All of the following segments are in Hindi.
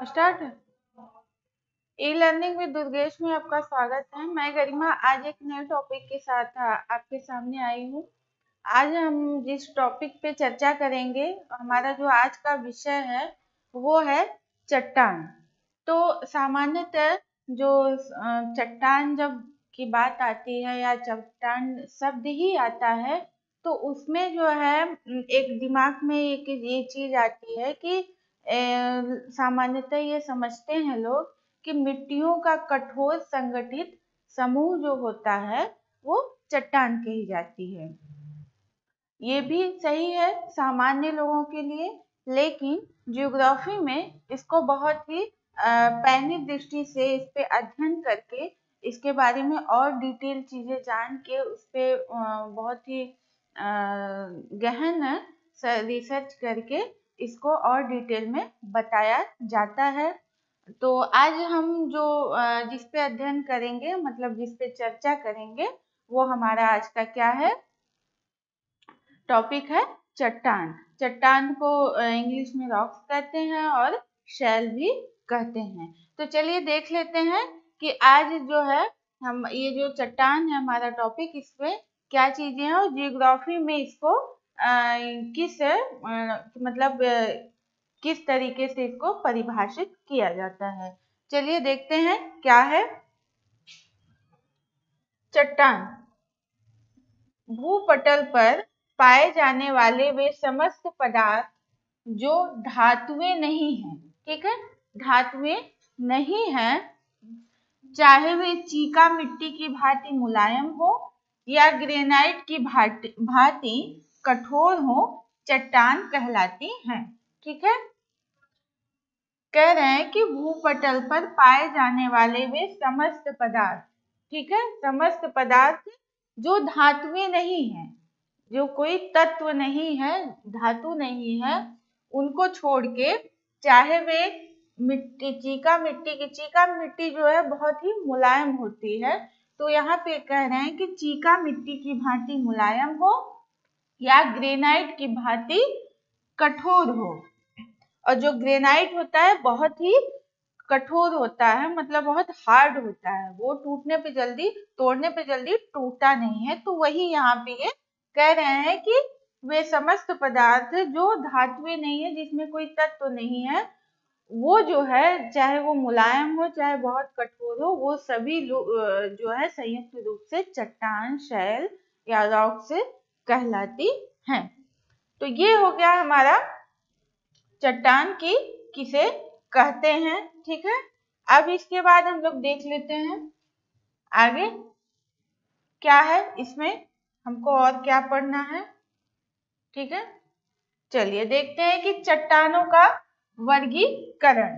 Start. E learning with Durgesh में आपका स्वागत है। मैं गरिमा आज एक नए टॉपिक के साथ आपके सामने आई हूँ। आज हम जिस टॉपिक पे चर्चा करेंगे, हमारा जो आज का विषय है वो है चट्टान। तो सामान्यतः जो चट्टान जब की बात आती है या चट्टान शब्द ही आता है तो उसमें जो है एक दिमाग में एक ये चीज आती है कि सामान्यतः ये समझते हैं लोग कि मिट्टियों का कठोर संगठित समूह जो होता है वो चट्टान कही जाती है। ये भी सही है सामान्य लोगों के लिए, लेकिन ज्योग्राफी में इसको बहुत ही पैनी दृष्टि से इस पे अध्ययन करके इसके बारे में और डिटेल चीजें जान के उस पे बहुत ही गहन रिसर्च करके इसको और डिटेल में बताया जाता है। तो आज हम जो जिस पे अध्ययन करेंगे, मतलब जिस पे चर्चा करेंगे, वो हमारा आज का क्या है, टॉपिक है चट्टान। चट्टान को इंग्लिश में रॉक्स कहते हैं और शेल भी कहते हैं। तो चलिए देख लेते हैं कि आज जो है हम ये जो चट्टान है हमारा टॉपिक, इसमें क्या चीजें हैं और जियोग्राफी में इसको किस तरीके से इसको परिभाषित किया जाता है। चलिए देखते हैं क्या है चट्टान। भूपटल पर पाए जाने वाले वे समस्त पदार्थ जो धातुएं नहीं हैं, ठीक है, धातुएं नहीं हैं, चाहे वे चीका मिट्टी की भांति मुलायम हो या ग्रेनाइट की भांति कठोर हो, चट्टान कहलाती हैं। ठीक है, कह रहे हैं कि भूपटल पर पाए जाने वाले वे समस्त पदार्थ, ठीक है, समस्त पदार्थ जो धातुएं नहीं है, जो कोई तत्व नहीं है, धातु नहीं है, उनको छोड़ के चाहे वे मिट्टी, चीका मिट्टी जो है बहुत ही मुलायम होती है, तो यहाँ पे कह रहे हैं कि चीका मिट्टी की भांति मुलायम हो या ग्रेनाइट की भांति कठोर हो। और जो ग्रेनाइट होता है बहुत ही कठोर होता है, मतलब बहुत हार्ड होता है, वो टूटने पे जल्दी, तोड़ने पे जल्दी टूटता नहीं है। तो वही यहाँ पे ये कह रहे हैं कि वे समस्त पदार्थ जो धातुएं नहीं है, जिसमें कोई तत्व नहीं है, वो जो है चाहे वो मुलायम हो चाहे बहुत कठोर हो, वो सभी जो है संयुक्त रूप से चट्टान, शैल या रॉक से कहलाती हैं। तो ये हो गया हमारा चट्टान की किसे कहते हैं। ठीक है, अब इसके बाद हम लोग देख लेते हैं आगे क्या है इसमें, हमको और क्या पढ़ना है। ठीक है, चलिए देखते हैं कि चट्टानों का वर्गीकरण।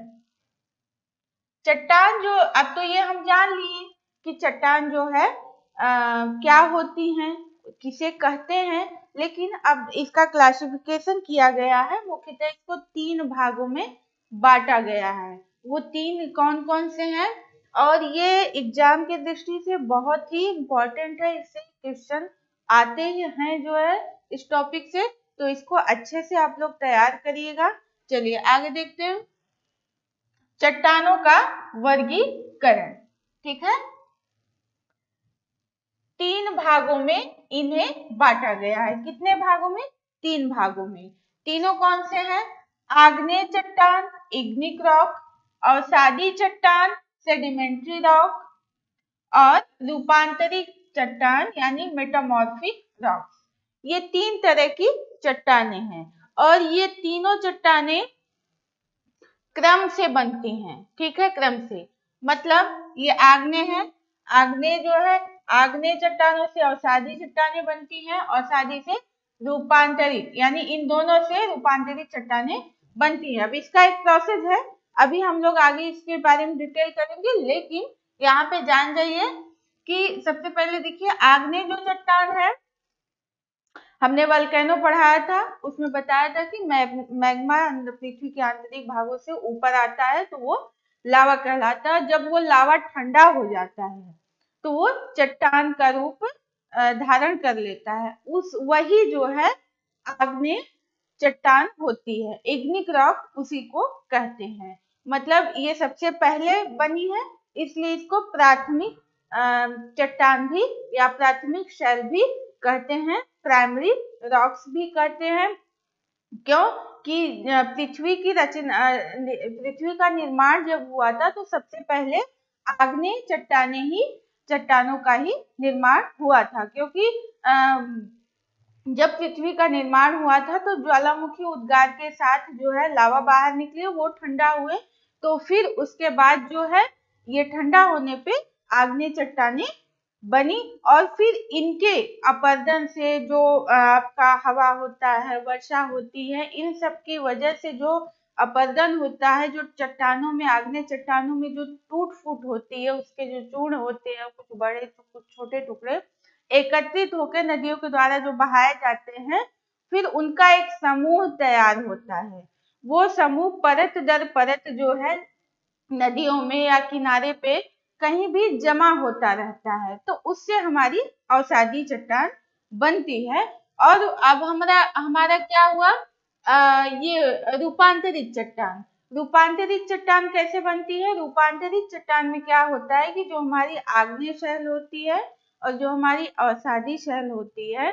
चट्टान जो, अब तो ये हम जान लिए कि चट्टान जो है क्या होती हैं, किसे कहते हैं, लेकिन अब इसका क्लासिफिकेशन किया गया है, मुख्यतः इसको 3 भागों में बांटा गया है। वो 3 कौन कौन से हैं, और ये एग्जाम के दृष्टि से बहुत ही इम्पोर्टेंट है, इससे क्वेश्चन आते हैं जो है इस टॉपिक से, तो इसको अच्छे से आप लोग तैयार करिएगा। चलिए आगे देखते हैं चट्टानों का वर्गीकरण। ठीक है, 3 भागों में इन्हें बांटा गया है। कितने भागों में? 3 भागों में। तीनों कौन से हैं? आग्नेय चट्टान, इग्निक रॉक, अवसादी चट्टान, सेडिमेंट्री रॉक, और रूपांतरित चट्टान यानी मेटामॉर्फिक रॉक। ये 3 तरह की चट्टानें हैं और ये तीनों चट्टानें क्रम से बनती हैं। ठीक है, क्रम से, मतलब ये आग्नेय है, आग्नेय जो है, आग्नेय चट्टानों से अवसादी चट्टानें बनती हैं, अवसादी से रूपांतरित, यानी इन दोनों से रूपांतरित चट्टानें बनती हैं। अब इसका एक प्रोसेस है, अभी हम लोग आगे इसके बारे में डिटेल करेंगे, लेकिन यहाँ पे जान जाइए कि सबसे पहले देखिए आग्नेय जो चट्टान है, हमने वल्केनो पढ़ाया था, उसमें बताया था कि मैग्मा पृथ्वी के आंतरिक भागों से ऊपर आता है तो वो लावा कहलाता है। जब वो लावा ठंडा हो जाता है तो वो चट्टान का रूप धारण कर लेता है, उस वही जो है आग्नेय चट्टान होती है, इग्निक रॉक उसी को कहते हैं। मतलब ये सबसे पहले बनी है, इसलिए इसको प्राथमिक चट्टान भी या प्राथमिक शैल भी कहते हैं, प्राइमरी रॉक्स भी कहते हैं। क्यों कि पृथ्वी का निर्माण जब हुआ था तो सबसे पहले आग्नेय चट्टानों का ही निर्माण हुआ था, क्योंकि जब पृथ्वी का निर्माण हुआ था तो ज्वालामुखी उद्गार के साथ जो है लावा बाहर निकले, वो ठंडा हुए, तो फिर उसके बाद जो है ये ठंडा होने पे आग्नेय चट्टानें बनी, और फिर इनके अपरदन से जो आपका हवा होता है, वर्षा होती है, इन सब की वजह से जो अपरदन होता है, जो चट्टानों में, आग्नेय चट्टानों में जो टूट फूट होती है, उसके जो चूर्ण होते हैं, कुछ बड़े तो कुछ छोटे टुकड़े एकत्रित होकर नदियों के द्वारा जो बहाए जाते हैं, फिर उनका एक समूह तैयार होता है। वो समूह परत दर परत जो है नदियों में या किनारे पे कहीं भी जमा होता रहता है, तो उससे हमारी अवसादी चट्टान बनती है। और अब हमारा क्या हुआ, ये रूपांतरित चट्टान। रूपांतरित चट्टान कैसे बनती है? रूपांतरित चट्टान में क्या होता है कि जो हमारी आग्नेय शैल होती है और जो हमारी अवसादी शैल होती है,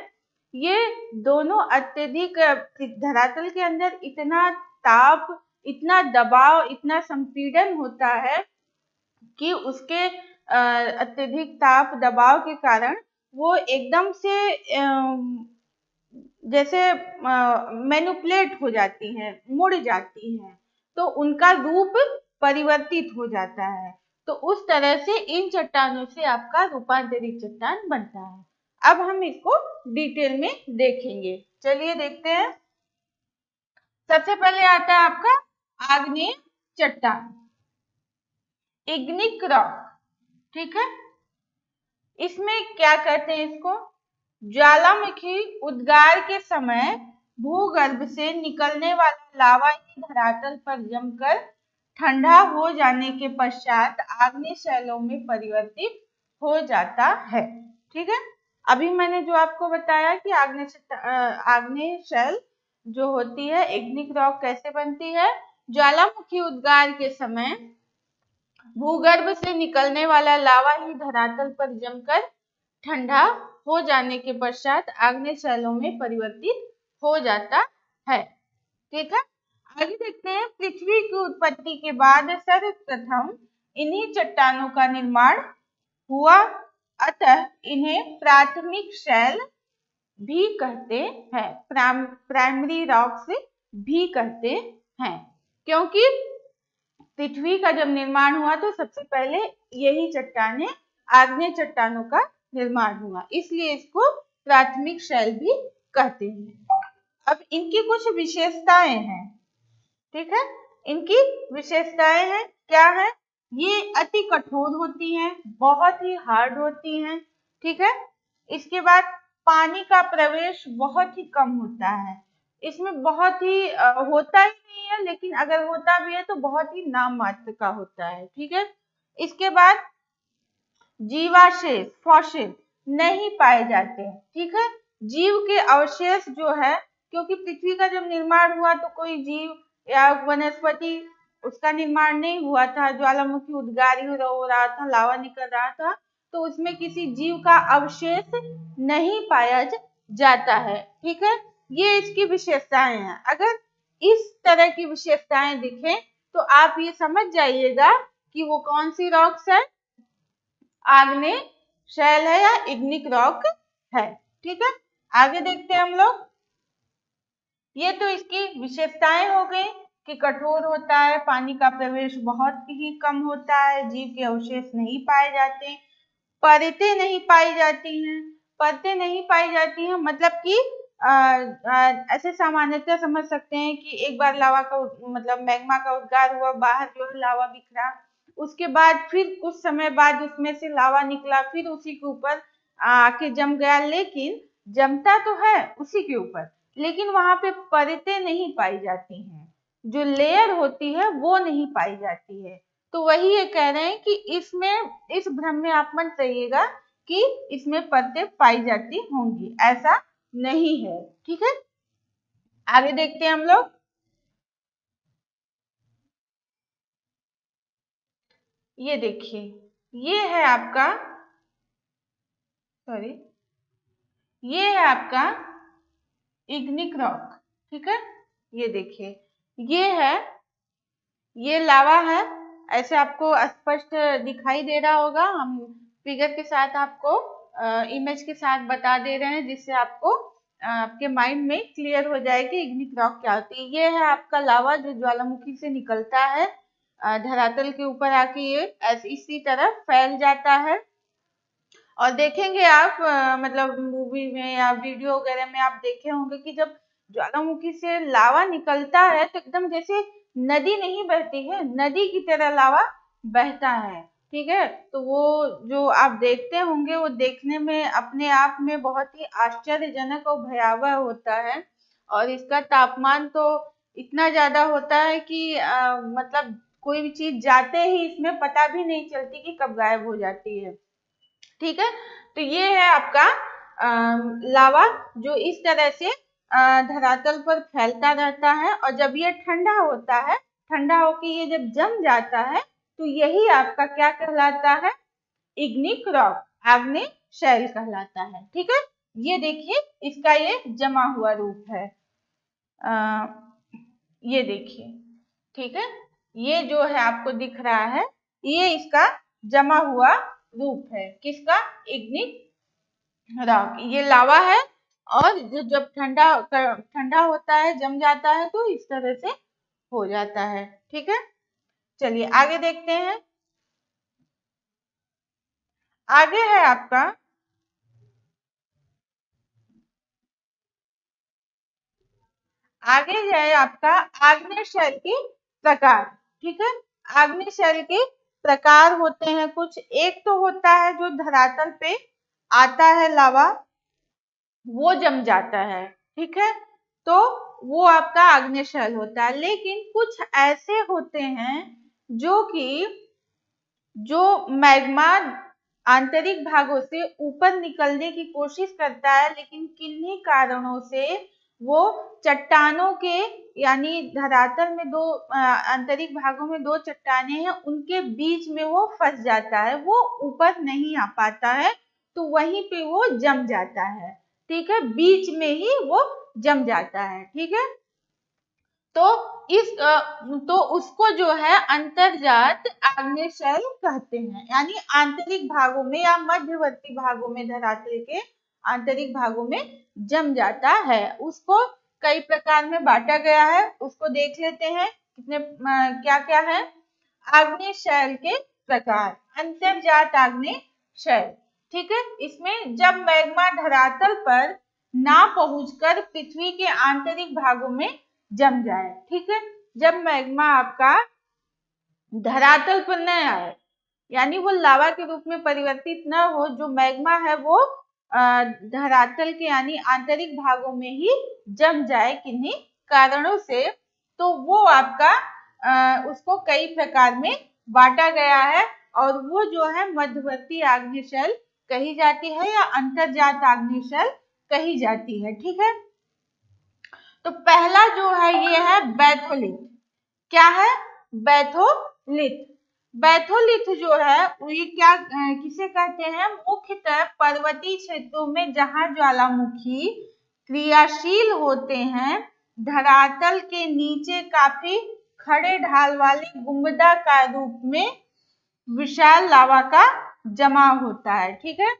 ये दोनों अत्यधिक धरातल के अंदर इतना ताप, इतना दबाव, इतना संपीड़न होता है कि उसके अत्यधिक ताप दबाव के कारण वो एकदम से जैसे मैनिपुलेट हो जाती हैं, मुड़ जाती हैं, तो उनका रूप परिवर्तित हो जाता है। तो उस तरह से इन चट्टानों से आपका रूपांतरित चट्टान बनता है। अब हम इसको डिटेल में देखेंगे, चलिए देखते हैं। सबसे पहले आता है आपका आग्नेय चट्टान, इग्निक रॉक, ठीक है। इसमें क्या कहते हैं इसको, ज्वालामुखी उद्गार के समय भूगर्भ से निकलने वाला लावा ही धरातल पर जमकर ठंडा हो जाने के पश्चात आग्नेय शैलों में परिवर्तित हो जाता है, ठीक है। अभी मैंने जो आपको बताया कि आग्नेय शैल जो होती है, इग्निक रॉक कैसे बनती है, ज्वालामुखी उद्गार के समय भूगर्भ से निकलने वाला लावा ही धरातल पर जमकर ठंडा हो जाने के पश्चात आग्नेय शैलों में परिवर्तित हो जाता है, ठीक है। आगे देखते हैं, पृथ्वी की उत्पत्ति के बाद सर्वप्रथम इन्हीं चट्टानों का निर्माण हुआ, अतः इन्हें प्राथमिक शैल भी कहते हैं, प्राइमरी रॉक्स भी कहते हैं, क्योंकि पृथ्वी का जब निर्माण हुआ तो सबसे पहले यही चट्टानें, आग्नेय चट्टानों का निर्माण हुआ, इसलिए इसको प्राथमिक शैल भी कहते हैं। अब इनकी कुछ विशेषताएं हैं, ठीक है। इनकी विशेषताएं हैं, क्या है, ये अति कठोर होती हैं, बहुत ही हार्ड होती हैं, ठीक है। इसके बाद पानी का प्रवेश बहुत ही कम होता है, इसमें बहुत ही होता ही नहीं है, लेकिन अगर होता भी है तो बहुत ही नाम मात्र का होता है, ठीक है। इसके बाद जीवाशेष, फॉसिल नहीं पाए जाते हैं, ठीक है। जीव के अवशेष जो है, क्योंकि पृथ्वी का जब निर्माण हुआ तो कोई जीव या वनस्पति उसका निर्माण नहीं हुआ था, ज्वालामुखी उद्गार ही हो रहा था, लावा निकल रहा था, तो उसमें किसी जीव का अवशेष नहीं पाया जाता है, ठीक है। ये इसकी विशेषताएं हैं। अगर इस तरह की विशेषताएं दिखें तो आप ये समझ जाइएगा कि वो कौन सी रॉक्स है, आग्नेय शैल है या इग्निक रॉक है, ठीक है। आगे देखते हैं हम लोग। ये तो इसकी विशेषताएं हो गई कि कठोर होता है, पानी का प्रवेश बहुत ही कम होता है, जीव के अवशेष नहीं पाए जाते, परतें नहीं पाई जाती हैं। परतें नहीं पाई जाती हैं मतलब कि ऐसे सामान्यतः समझ सकते हैं कि एक बार लावा का मतलब मैग्मा का उद्गार हुआ, बाहर जो है लावा बिखरा, उसके बाद फिर कुछ समय बाद उसमें से लावा निकला, फिर उसी के ऊपर आके जम गया, लेकिन जमता तो है उसी के ऊपर, लेकिन वहां पे परतें नहीं पाई जाती हैं, जो लेयर होती है वो नहीं पाई जाती है। तो वही ये कह रहे हैं कि इसमें, इस भ्रम में आप मत रहिएगा कि इसमें परतें पाई जाती होंगी, ऐसा नहीं है, ठीक है। आगे देखते हैं हम लोग। ये देखिए, ये है आपका, सॉरी, ये है आपका इग्निक रॉक। ठीक है, ये देखिए, ये है, ये लावा है। ऐसे आपको स्पष्ट दिखाई दे रहा होगा, हम फिगर के साथ आपको इमेज के साथ बता दे रहे हैं, जिससे आपको आपके माइंड में क्लियर हो जाए कि इग्निक रॉक क्या होती है। ये है आपका लावा जो ज्वालामुखी से निकलता है, धरातल के ऊपर आके ये इसी तरह फैल जाता है। और देखेंगे आप मतलब मूवी में या वीडियो वगैरह में आप देखे होंगे कि जब ज्वालामुखी से लावा निकलता है तो एकदम जैसे नदी नहीं बहती है, नदी की तरह लावा बहता है। ठीक है, तो वो जो आप देखते होंगे वो देखने में अपने आप में बहुत ही आश्चर्यजनक और भयावह होता है। और इसका तापमान तो इतना ज्यादा होता है कि मतलब कोई भी चीज जाते ही इसमें पता भी नहीं चलती कि कब गायब हो जाती है। ठीक है, तो ये है आपका लावा जो इस तरह से धरातल पर फैलता रहता है। और जब ये ठंडा होता है, ठंडा होके ये जब जम जाता है, तो यही आपका क्या कहलाता है, इग्निक रॉक, आग्नेय शैल कहलाता है। ठीक है, ये देखिए इसका ये जमा हुआ रूप है। आ, ये देखिए, ठीक है, ये जो है आपको दिख रहा है, ये इसका जमा हुआ रूप है, किसका, इग्निक रॉक। ये लावा है, और जो जब ठंडा ठंडा होता है, जम जाता है, तो इस तरह से हो जाता है। ठीक है, चलिए आगे देखते हैं। आगे है आपका, आगे है आपका आग्नेय शैल के प्रकार। ठीक है, आग्नेय शैल के प्रकार होते हैं कुछ। एक तो होता है जो धरातल पे आता है लावा, वो जम जाता है। ठीक है, तो वो आपका आग्नेय शैल होता है। लेकिन कुछ ऐसे होते हैं जो कि जो मैग्मा आंतरिक भागों से ऊपर निकलने की कोशिश करता है, लेकिन किन्हीं कारणों से वो चट्टानों के, यानी धरातल में दो आंतरिक भागों में दो चट्टानें हैं, उनके बीच में वो फंस जाता है, वो ऊपर नहीं आ पाता है, तो वहीं पे वो जम जाता है। ठीक है, बीच में ही वो जम जाता है। ठीक है, तो तो उसको जो है अंतर्जात आग्नेय शैल कहते हैं, यानी आंतरिक भागों में या मध्यवर्ती भागों में, धरातल के आंतरिक भागों में जम जाता है। उसको कई प्रकार में बांटा गया है, उसको देख लेते हैं कितने क्या क्या है। आग्नेय शैल के प्रकार, अंतर्जात आग्नेय शैल। ठीक है, इसमें जब मैग्मा धरातल पर ना पहुंचकर पृथ्वी के आंतरिक भागों में जम जाए। ठीक है, जब मैग्मा आपका धरातल पर न आए, यानी वो लावा के रूप में परिवर्तित न हो, जो मैग्मा है वो धरातल के यानी आंतरिक भागों में ही जम जाए किन्हीं कारणों से, तो वो आपका उसको कई प्रकार में बांटा गया है। और वो जो है मध्यवर्ती आग्नेय शैल कही जाती है या अंतर्जात आग्नेय शैल कही जाती है। ठीक है, तो पहला जो है ये है बैथोलिथ। क्या है, बैथोलिथ। बैथोलिथ जो है ये क्या किसे कहते हैं, मुख्यतः पर्वतीय क्षेत्रों में जहां ज्वालामुखी क्रियाशील होते हैं, धरातल के नीचे काफी खड़े ढाल वाली गुंबदाकार रूप में विशाल लावा का जमा होता है। ठीक है,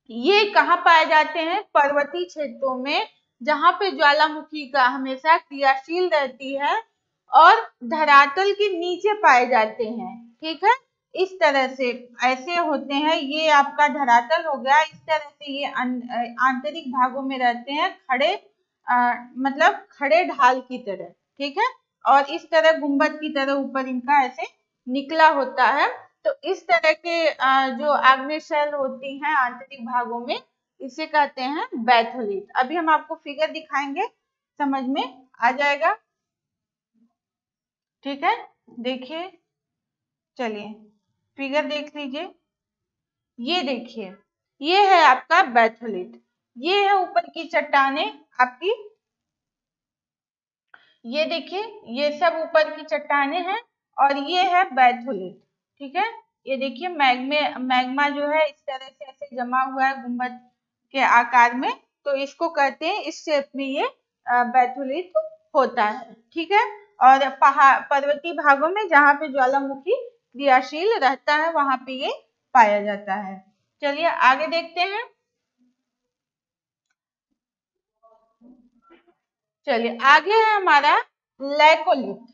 ये कहाँ पाए जाते हैं, पर्वतीय क्षेत्रों में, जहां पे ज्वालामुखी का हमेशा क्रियाशील रहती है और धरातल के नीचे पाए जाते हैं। ठीक है, इस तरह से ऐसे होते हैं। ये आपका धरातल हो गया, इस तरह से ये आंतरिक भागों में रहते हैं, खड़े मतलब खड़े ढाल की तरह। ठीक है, और इस तरह गुंबद की तरह ऊपर इनका ऐसे निकला होता है। तो इस तरह के जो आग्नेय शैल होती हैं आंतरिक भागों में, इसे कहते हैं बैथोलिथ। अभी हम आपको फिगर दिखाएंगे, समझ में आ जाएगा। ठीक है, देखिए, चलिए फिगर देख लीजिए। ये देखिए, ये है आपका बैथोलिथ, ये है ऊपर की चट्टाने आपकी, ये देखिए, ये सब ऊपर की चट्टाने हैं, और ये है बैथोलिथ। ठीक है, ये देखिए मैग्मा जो है इस तरह से ऐसे जमा हुआ है गुंबद के आकार में, तो इसको कहते हैं, इस शेप में ये बैथोलिथ होता है। ठीक है, और पहाड़ पर्वतीय भागों में जहाँ पे ज्वालामुखी क्रियाशील रहता है वहां पे ये पाया जाता है। चलिए आगे देखते हैं। चलिए आगे है हमारा लैकोलिथ।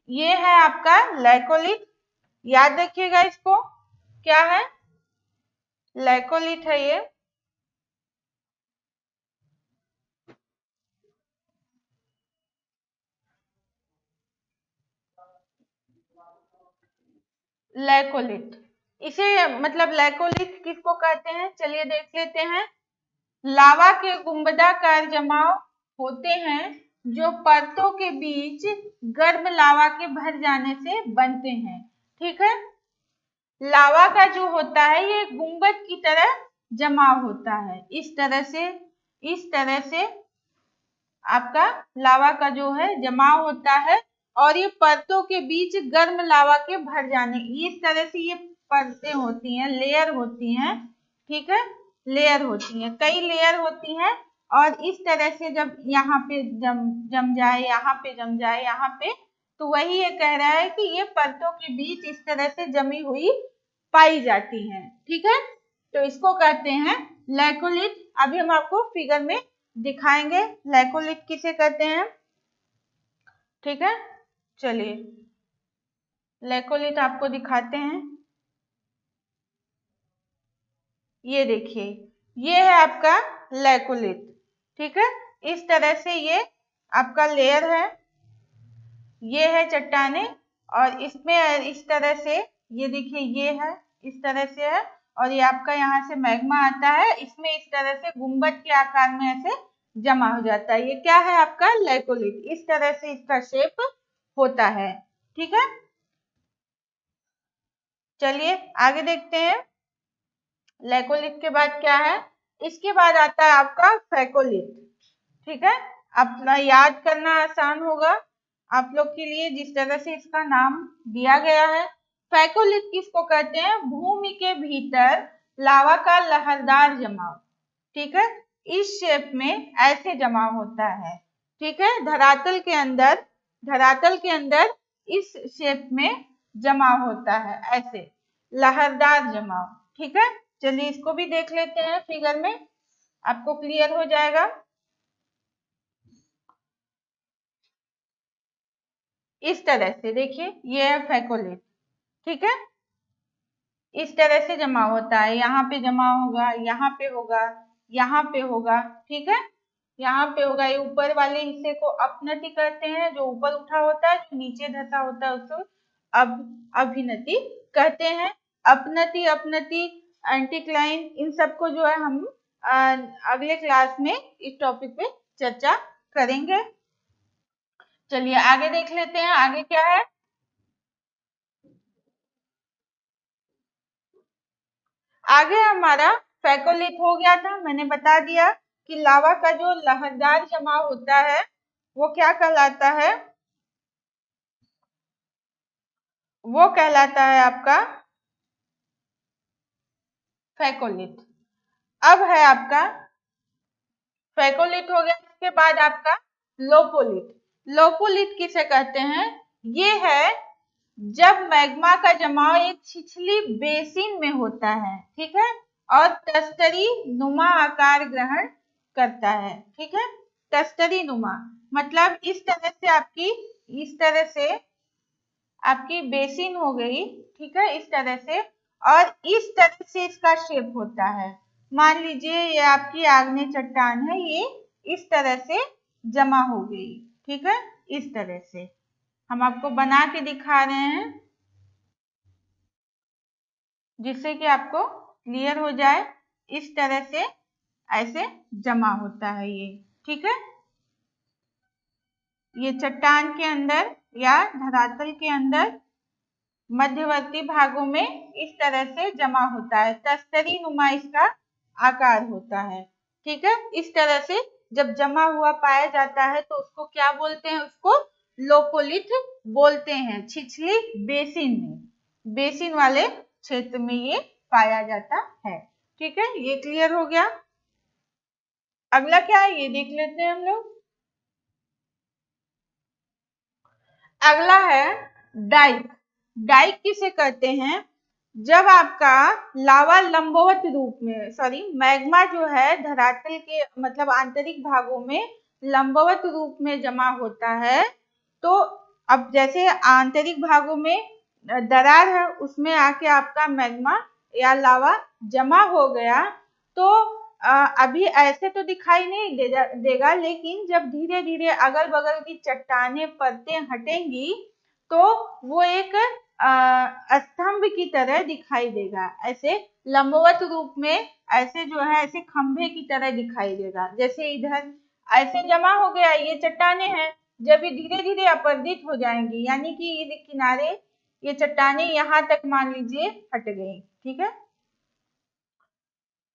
ये है आपका लैकोलिथ, याद रखिएगा इसको, क्या है, लैकोलिथ है ये। लैकोलिथ, इसे मतलब लैकोलिथ किसको कहते हैं, चलिए देख लेते हैं। लावा के गुंबदाकार जमाव होते हैं जो परतों के बीच गर्म लावा के भर जाने से बनते हैं। ठीक है, लावा का जो होता है ये गुंबद की तरह जमाव होता है, इस तरह से आपका लावा का जो है जमाव होता है, और ये परतों के बीच गर्म लावा के भर जाने, इस तरह से ये परतें होती हैं, लेयर होती हैं। ठीक है, लेयर होती हैं, कई लेयर होती हैं, और इस तरह से जब यहाँ पे जम जाए, यहाँ पे जम जाए, यहाँ पे, तो वही ये कह रहा है कि ये परतों के बीच इस तरह से जमी हुई पाई जाती हैं। ठीक है, तो इसको कहते हैं लैकोलिथ। अभी हम आपको फिगर में दिखाएंगे लैकोलिथ किसे कहते हैं। ठीक है, चलिए लैकोलिथ आपको दिखाते हैं। ये देखिए, ये है आपका लैकोलिथ। ठीक है, इस तरह से ये आपका लेयर है, ये है चट्टाने, और इसमें इस तरह से ये देखिए, ये है इस तरह से है, और ये आपका यहाँ से मैग्मा आता है, इसमें इस तरह से गुंबद के आकार में ऐसे जमा हो जाता है। ये क्या है आपका लैकोलिथ, इस तरह से इसका शेप होता है। ठीक है, चलिए आगे देखते हैं। लैकोलिथ के बाद क्या है, इसके बाद आता है आपका फैकोलिथ। ठीक है, अपना याद करना आसान होगा आप लोग के लिए जिस तरह से इसका नाम दिया गया है। फैकोलिथ किसको कहते हैं, भूमि के भीतर लावा का लहरदार जमाव। ठीक है, इस शेप में ऐसे जमाव होता है। ठीक है, धरातल के अंदर इस शेप में जमाव होता है, ऐसे लहरदार जमाव। ठीक है, चलिए इसको भी देख लेते हैं फिगर में, आपको क्लियर हो जाएगा। इस तरह से देखिए, ये है फैकोलिथ। ठीक है, इस तरह से जमा होता है, यहाँ पे जमा होगा, यहाँ पे होगा, यहाँ पे होगा। ठीक है, यहाँ पे होगा, ये ऊपर वाले हिस्से को अपनति कहते हैं, जो ऊपर उठा होता है, जो नीचे धसा होता है उसको अभिनति कहते हैं। अपनति, अपनति, एंटीक्लाइन, इन सबको जो है हम अगले क्लास में इस टॉपिक पे चर्चा करेंगे। चलिए आगे देख लेते हैं, आगे क्या है। आगे हमारा फैकोलिथ हो गया था, मैंने बता दिया कि लावा का जो लहरदार जमाव होता है वो क्या कहलाता है, वो कहलाता है आपका फैकोलिथ। अब है आपका फैकोलिथ हो गया, इसके बाद आपका लोपोलिथ। लोपोलिथ किसे कहते हैं, ये है जब मैग्मा का जमाव एक छिछली बेसिन में होता है। ठीक है, और तस्तरी नुमा आकार ग्रहण करता है। ठीक है, तस्तरी नुमा मतलब इस तरह से आपकी बेसिन हो गई। ठीक है, इस तरह से, और इस तरह से इसका शेप होता है। मान लीजिए ये आपकी आग्नेय चट्टान है, ये इस तरह से जमा हो गई। ठीक है, इस तरह से हम आपको बना के दिखा रहे हैं जिससे कि आपको क्लियर हो जाए। इस तरह से ऐसे जमा होता है ये। ठीक है, ये चट्टान के अंदर या धरातल के अंदर मध्यवर्ती भागों में इस तरह से जमा होता है, तस्तरी नुमा इसका आकार होता है। ठीक है, इस तरह से जब जमा हुआ पाया जाता है तो उसको क्या बोलते हैं, उसको लोपोलिथ बोलते हैं, छिछली बेसिन में। बेसिन वाले क्षेत्र में ये पाया जाता है। ठीक है, ये क्लियर हो गया। अगला क्या है ये देख लेते हैं हम लोग। अगला है डाइक। डाइक किसे कहते हैं? जब आपका लावा लंबवत रूप में, सॉरी मैग्मा जो है धरातल के मतलब आंतरिक भागों में लंबवत रूप में जमा होता है, तो अब जैसे आंतरिक भागों में दरार है उसमें आके आपका मैग्मा या लावा जमा हो गया, तो अभी ऐसे तो दिखाई नहीं देगा, लेकिन जब धीरे धीरे अगल बगल की चट्टानें परतें हटेंगी तो वो एक स्तंभ की तरह दिखाई देगा। ऐसे लंबवत रूप में ऐसे जो है ऐसे खंभे की तरह दिखाई देगा। जैसे इधर ऐसे जमा हो गया, ये चट्टानें हैं, जब ये धीरे धीरे अपर्दित हो जाएंगी, यानी कि ये किनारे, ये चट्टानें यहाँ तक मान लीजिए हट गई। ठीक है,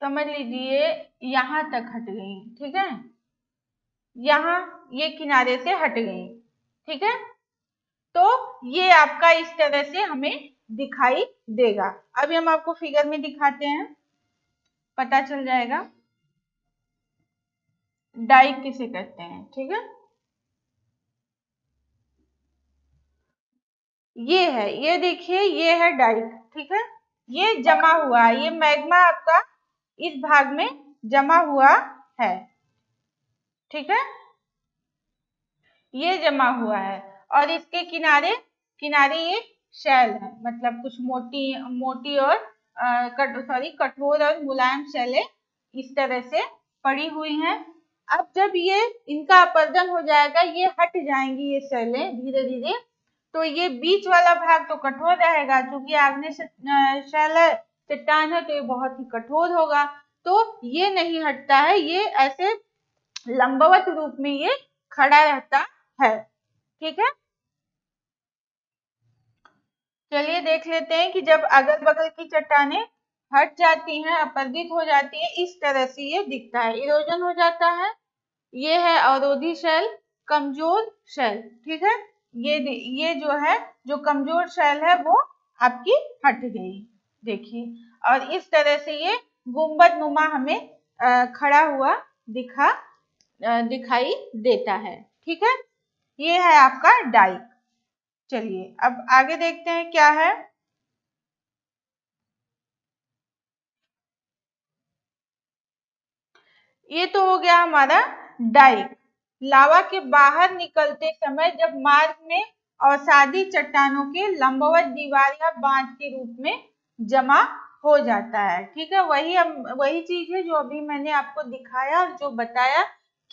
समझ लीजिए यहाँ तक हट गई। ठीक है, यहाँ ये किनारे से हट गई। ठीक है, तो ये आपका इस तरह से हमें दिखाई देगा। अभी हम आपको फिगर में दिखाते हैं, पता चल जाएगा डाइक किसे कहते हैं। ठीक है, ये है, ये देखिए ये है डाइक। ठीक है, ये जमा हुआ है, ये मैग्मा आपका इस भाग में जमा हुआ है। ठीक है, ये जमा हुआ है और इसके किनारे किनारे ये शेल है, मतलब कुछ मोटी मोटी और कठोर और मुलायम शेलें इस तरह से पड़ी हुई हैं। अब जब ये इनका अपर्दन हो जाएगा, ये हट जाएंगी ये शेलें धीरे धीरे, तो ये बीच वाला भाग तो कठोर रहेगा, क्योंकि आग्नेय शेल है, चट्टान है, तो ये बहुत ही कठोर होगा, तो ये नहीं हटता है, ये ऐसे लंबवत रूप में ये खड़ा रहता है। ठीक है, चलिए देख लेते हैं कि जब अगल बगल की चट्टानें हट जाती हैं, अपर्दित हो जाती है, इस तरह से ये दिखता है, इरोजन हो जाता है। ये है अवरोधी शेल, कमजोर शेल। ठीक है, ये जो है, जो कमजोर शेल है वो आपकी हट गई, देखिए, और इस तरह से ये गुंबद नुमा हमें खड़ा हुआ दिखाई देता है। ठीक है, ये है आपका डाइक। चलिए अब आगे देखते हैं क्या है। ये तो हो गया हमारा डाइक। लावा के बाहर निकलते समय जब मार्ग में अवसादी चट्टानों के लंबवत दीवार या बांध के रूप में जमा हो जाता है। ठीक है, वही चीज है जो अभी मैंने आपको दिखाया और जो बताया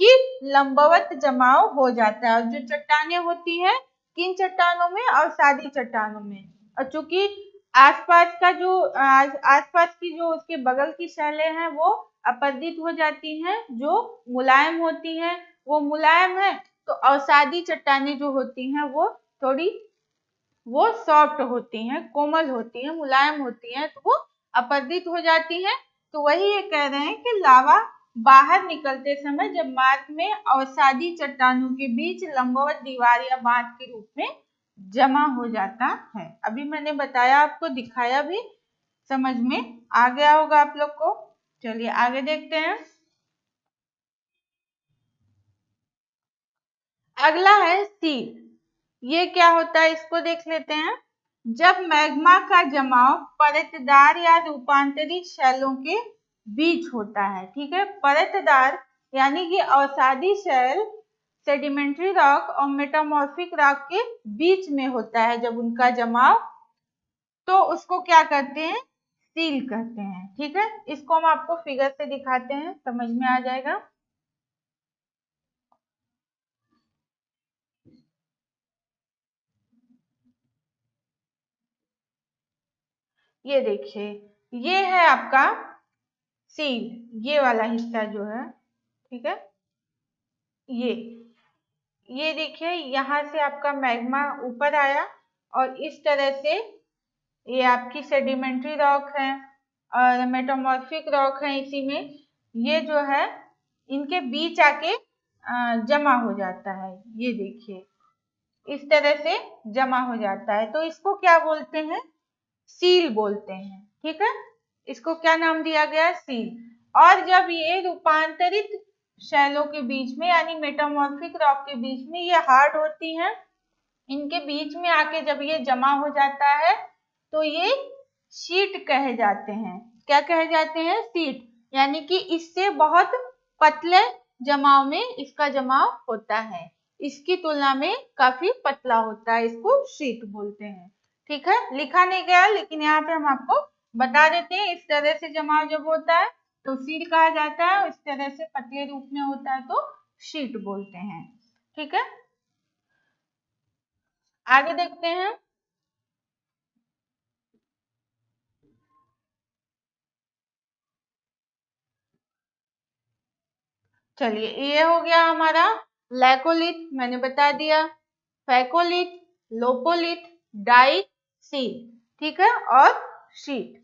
कि लंबवत जमाव हो जाता है। और जो चट्टानें होती है किन चट्टानों में? अवसादी चट्टानों में। और चूंकि आसपास का जो आसपास की जो उसके बगल की शैलें हैं वो अपर्दित हो जाती हैं, जो मुलायम होती हैं, वो मुलायम है, तो अवसादी चट्टानें जो होती हैं वो थोड़ी वो सॉफ्ट होती हैं, कोमल होती हैं, मुलायम होती हैं, तो वो अपर्दित हो जाती हैं। तो वही ये कह रहे हैं कि लावा बाहर निकलते समय जब मार्ग में अवसादी चट्टानों के बीच लंबवत दीवार या बांध के रूप में जमा हो जाता है। अभी मैंने बताया, आपको दिखाया भी, समझ में आ गया होगा आप लोग को। चलिए आगे देखते हैं। अगला है सील। ये क्या होता है इसको देख लेते हैं। जब मैग्मा का जमाव परतदार या रूपांतरित शैलों के बीच होता है। ठीक है, परतदार यानी कि अवसादी शैल सेडिमेंट्री रॉक और मेटामॉर्फिक रॉक के बीच में होता है जब उनका जमाव, तो उसको क्या कहते हैं? सील कहते हैं। ठीक है, इसको हम आपको फिगर से दिखाते हैं, समझ में आ जाएगा। ये देखिए, ये है आपका सील, ये वाला हिस्सा जो है। ठीक है, ये ये देखिए, यहाँ से आपका मैग्मा ऊपर आया और इस तरह से ये आपकी सेडिमेंट्री रॉक है और मेटामॉर्फिक रॉक है, इसी में ये जो है इनके बीच आके जमा हो जाता है। ये देखिए, इस तरह से जमा हो जाता है, तो इसको क्या बोलते हैं? सील बोलते हैं। ठीक है, इसको क्या नाम दिया गया? सील। और जब ये रूपांतरित शैलों के बीच में यानी मेटामॉर्फिक रॉक के बीच में ये हार्ड होती हैं, इनके बीच में आके जब ये जमा हो जाता है तो ये शीट कहे जाते हैं। क्या कहे जाते हैं? शीट। यानी कि इससे बहुत पतले जमाव में इसका जमाव होता है, इसकी तुलना में काफी पतला होता है, इसको शीट बोलते हैं। ठीक है, लिखा नहीं गया लेकिन यहाँ पे हम आपको बता देते हैं। इस तरह से जमाव जब होता है तो सील कहा जाता है, इस तरह से पतले रूप में होता है तो शीट बोलते हैं। ठीक है, आगे देखते हैं। चलिए, ये हो गया हमारा लैकोलिथ, मैंने बता दिया, फैकोलिथ, लोपोलिथ, डाई, सील। ठीक है, और शीट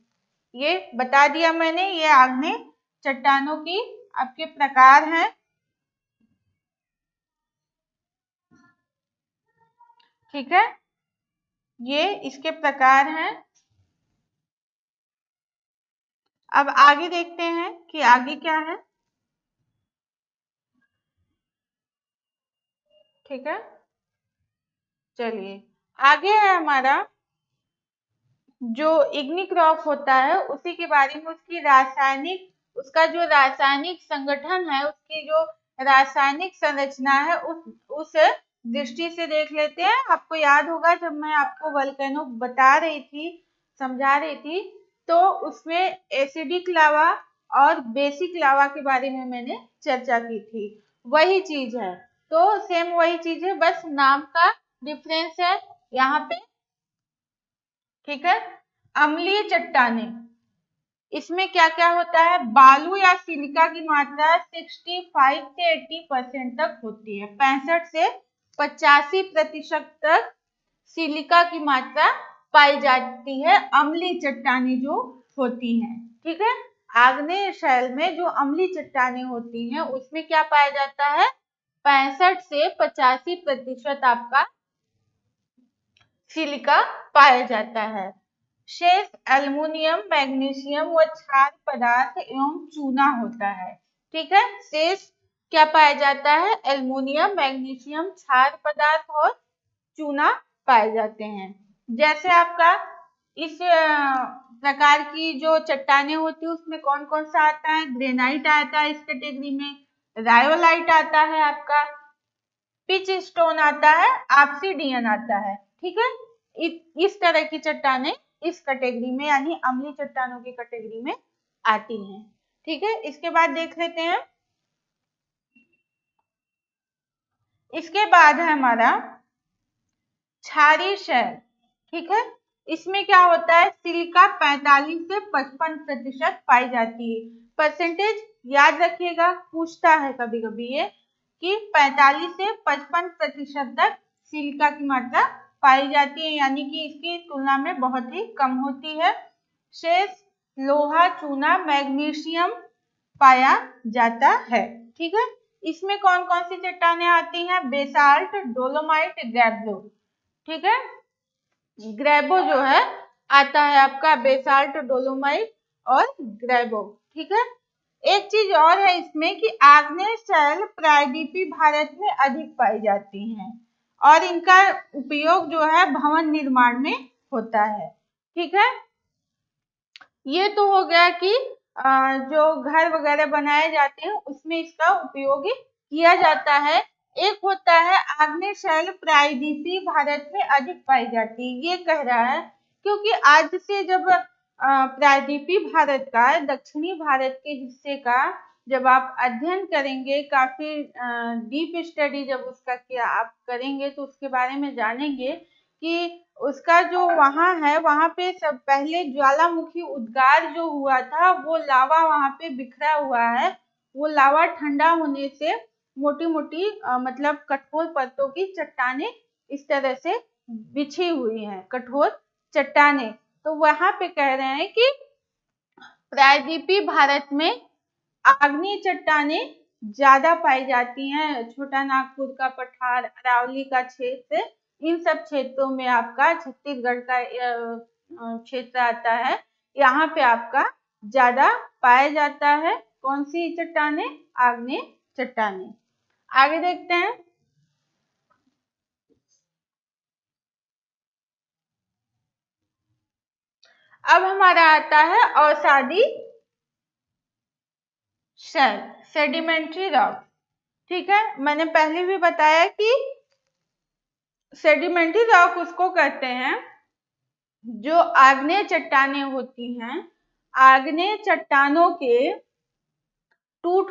ये बता दिया मैंने। ये आग्नेय चट्टानों की आपके प्रकार हैं। ठीक है, ये इसके प्रकार हैं। अब आगे देखते हैं कि आगे क्या है। ठीक है, चलिए, आगे है हमारा जो इग्निक रॉक होता है उसी के बारे में, उसका जो रासायनिक संगठन है, उसकी जो रासायनिक संरचना है उस दृष्टि से देख लेते हैं। आपको याद होगा जब मैं आपको वोल्केनो बता रही थी, समझा रही थी, तो उसमें एसिडिक लावा और बेसिक लावा के बारे में मैंने चर्चा की थी। वही चीज है, तो सेम वही चीज है, बस नाम का डिफरेंस है यहाँ पे। ठीक है, अम्लीय चट्टाने, इसमें क्या क्या होता है? बालू या सिलिका की मात्रा 65 से 80% तक होती है। 65 से 85% तक सिलिका की मात्रा पाई जाती है अम्लीय चट्टाने जो होती हैं। ठीक है, आग्नेय शैल में जो अम्लीय चट्टाने होती हैं उसमें क्या पाया जाता है? 65 से 85% आपका सिलिका पाया जाता है। शेष एल्युमिनियम, मैग्नीशियम व क्षार पदार्थ एवं चूना होता है। ठीक है, शेष क्या पाया जाता है? एल्युमिनियम, मैग्नीशियम, क्षार पदार्थ और चूना पाए जाते हैं। जैसे आपका इस प्रकार की जो चट्टाने होती है उसमें कौन कौन सा आता है? ग्रेनाइट आता है इस कैटेगरी में, रायोलाइट आता है आपका, पिच स्टोन आता है, ऑब्सिडियन आता है। ठीक है, इस तरह की चट्टाने इस कैटेगरी में यानी अम्लीय चट्टानों की कैटेगरी में आती हैं। ठीक है, इसके बाद देख लेते हैं। इसके बाद है हमारा क्षारीय शैल। ठीक है, इसमें क्या होता है? सिलिका 45 से 55% पाई जाती है। परसेंटेज याद रखिएगा, पूछता है कभी कभी ये कि 45 से 55% तक सिलिका की मात्रा पाई जाती है, यानी कि इसकी तुलना में बहुत ही कम होती है। शेष लोहा, चूना, मैग्नीशियम पाया जाता है। ठीक है, इसमें कौन कौन सी चट्टानें आती हैं? Basalt, dolomite, gabbro. ठीक है, ग्रेबो जो है आता है आपका, बेसाल्ट, डोलोमाइट और ग्रेबो। ठीक है, एक चीज और है इसमें कि आग्नेय शैल प्रायद्वीपीय भारत में अधिक पाई जाती हैं और इनका उपयोग जो है भवन निर्माण में होता है। ठीक है, ये तो हो गया कि जो घर वगैरह बनाए जाते हैं उसमें इसका उपयोग किया जाता है। एक होता है आग्नेय शैल प्रायद्वीपीय भारत में अधिक पाई जाती है, ये कह रहा है क्योंकि आज से जब प्रायद्वीपीय भारत का, दक्षिणी भारत के हिस्से का जब आप अध्ययन करेंगे, काफी डीप स्टडी जब उसका किया आप करेंगे तो उसके बारे में जानेंगे कि उसका जो वहाँ है, वहाँ पे सब पहले ज्वालामुखी उद्गार जो हुआ था वो लावा वहाँ पे बिखरा हुआ है। वो लावा ठंडा होने से मोटी मोटी मतलब कठोर परतों की चट्टाने इस तरह से बिछी हुई हैं, कठोर चट्टाने। तो वहाँ पे कह रहे हैं कि प्रायद्वीपीय भारत में आग्नेय चट्टाने ज्यादा पाई जाती हैं। छोटा नागपुर का पठार, अरावली का क्षेत्र, इन सब क्षेत्रों में आपका छत्तीसगढ़ का क्षेत्र आता है, यहाँ पे आपका ज्यादा पाया जाता है। कौन सी चट्टाने? आग्नेय चट्टाने। आगे देखते हैं। अब हमारा आता है अवसादी शेल, सेडिमेंट्री रॉक। ठीक है, मैंने पहले भी बताया कि सेडिमेंट्री रॉक उसको कहते हैं जो आग्नेय चट्टानें होती हैं, आग्नेय चट्टानों के टूट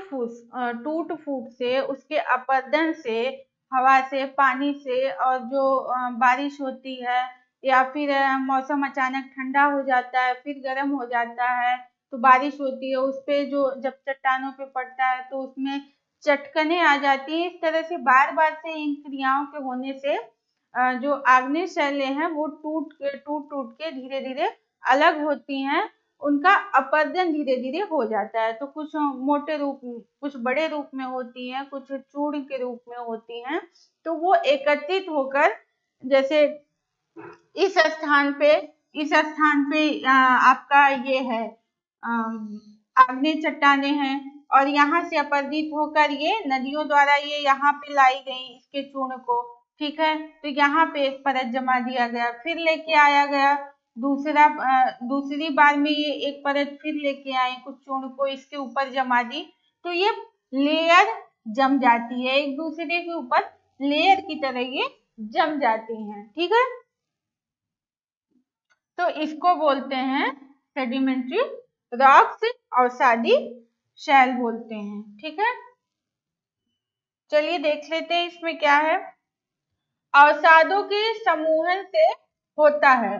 फूट से, उसके अपरदन से, हवा से, पानी से, और जो बारिश होती है या फिर मौसम अचानक ठंडा हो जाता है फिर गर्म हो जाता है, तो बारिश होती है उस पे जो जब चट्टानों पे पड़ता है तो उसमें चटकने आ जाती हैं। इस तरह से बार बार से इन क्रियाओं के होने से जो आग्नेय शैलें हैं वो टूट टूट के धीरे धीरे अलग होती हैं, उनका अपरदन धीरे धीरे हो जाता है। तो कुछ मोटे रूप, कुछ बड़े रूप में होती हैं, कुछ चूर्ण के रूप में होती हैं। तो वो एकत्रित होकर, जैसे इस स्थान पे आपका ये है आग्नेय चट्टानें हैं, और यहाँ से अपरदित होकर ये नदियों द्वारा ये यहाँ पे लाई गई इसके चूर्ण को। ठीक है, तो यहाँ पे एक परत जमा दिया गया, फिर लेके आया गया दूसरी बार में ये एक परत फिर लेके आए कुछ चूर्ण को इसके ऊपर जमा दी, तो ये लेयर जम जाती है, एक दूसरे के ऊपर लेयर की तरह ये जम जाती हैं। ठीक है, तो इसको बोलते हैं सेडिमेंट्री रॉक्स, अवसादी शैल बोलते हैं। ठीक है, चलिए देख लेते हैं इसमें क्या है। अवसादों के समूहन से होता है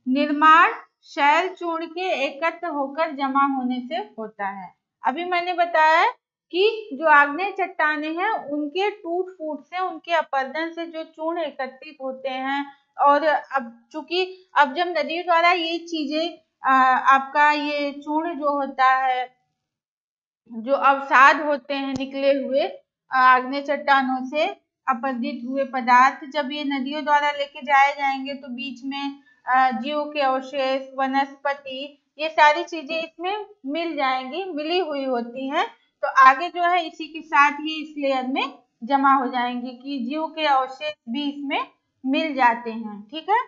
निर्माण, शैल चूर्ण के एकत्र होकर जमा होने से होता है। अभी मैंने बताया कि जो आग्नेय चट्टानें हैं उनके टूट फूट से, उनके अपरदन से जो चूर्ण एकत्रित होते हैं, और अब चूंकि अब जब नदी द्वारा ये चीजें आपका ये चूर्ण जो होता है, जो अवसाद होते हैं निकले हुए आग्नेय चट्टानों से अपरदित हुए पदार्थ, जब ये नदियों द्वारा लेके जाए जाएंगे तो बीच में जीव के अवशेष, वनस्पति, ये सारी चीजें इसमें मिल जाएंगी, मिली हुई होती हैं। तो आगे जो है इसी के साथ ही इस लेयर में जमा हो जाएंगी कि जीव के अवशेष भी इसमें मिल जाते हैं। ठीक है,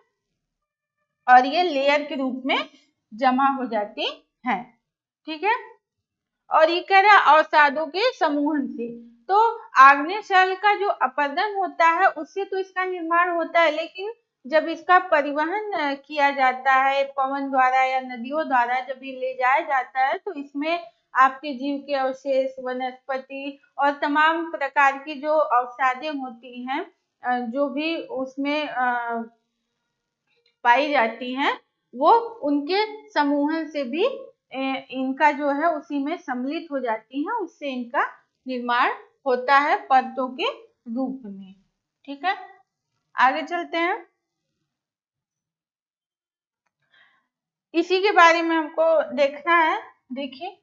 और ये लेयर के रूप में जमा हो जाती है। ठीक है, और ये कह रहा है अवसादों के समूहन से। तो आग्नेय शैल का जो अपरदन होता है उससे तो इसका निर्माण होता है, लेकिन जब इसका परिवहन किया जाता है पवन द्वारा या नदियों द्वारा, जब ये ले जाया जाता है तो इसमें आपके जीव के अवशेष, वनस्पति और तमाम प्रकार की जो अवसादें होती हैं, जो भी उसमें पाई जाती हैं, वो उनके समूहन से भी इनका जो है उसी में सम्मिलित हो जाती हैं, उससे इनका निर्माण होता है परतों के रूप में। ठीक है, आगे चलते हैं। इसी के बारे में हमको देखना है। देखिए,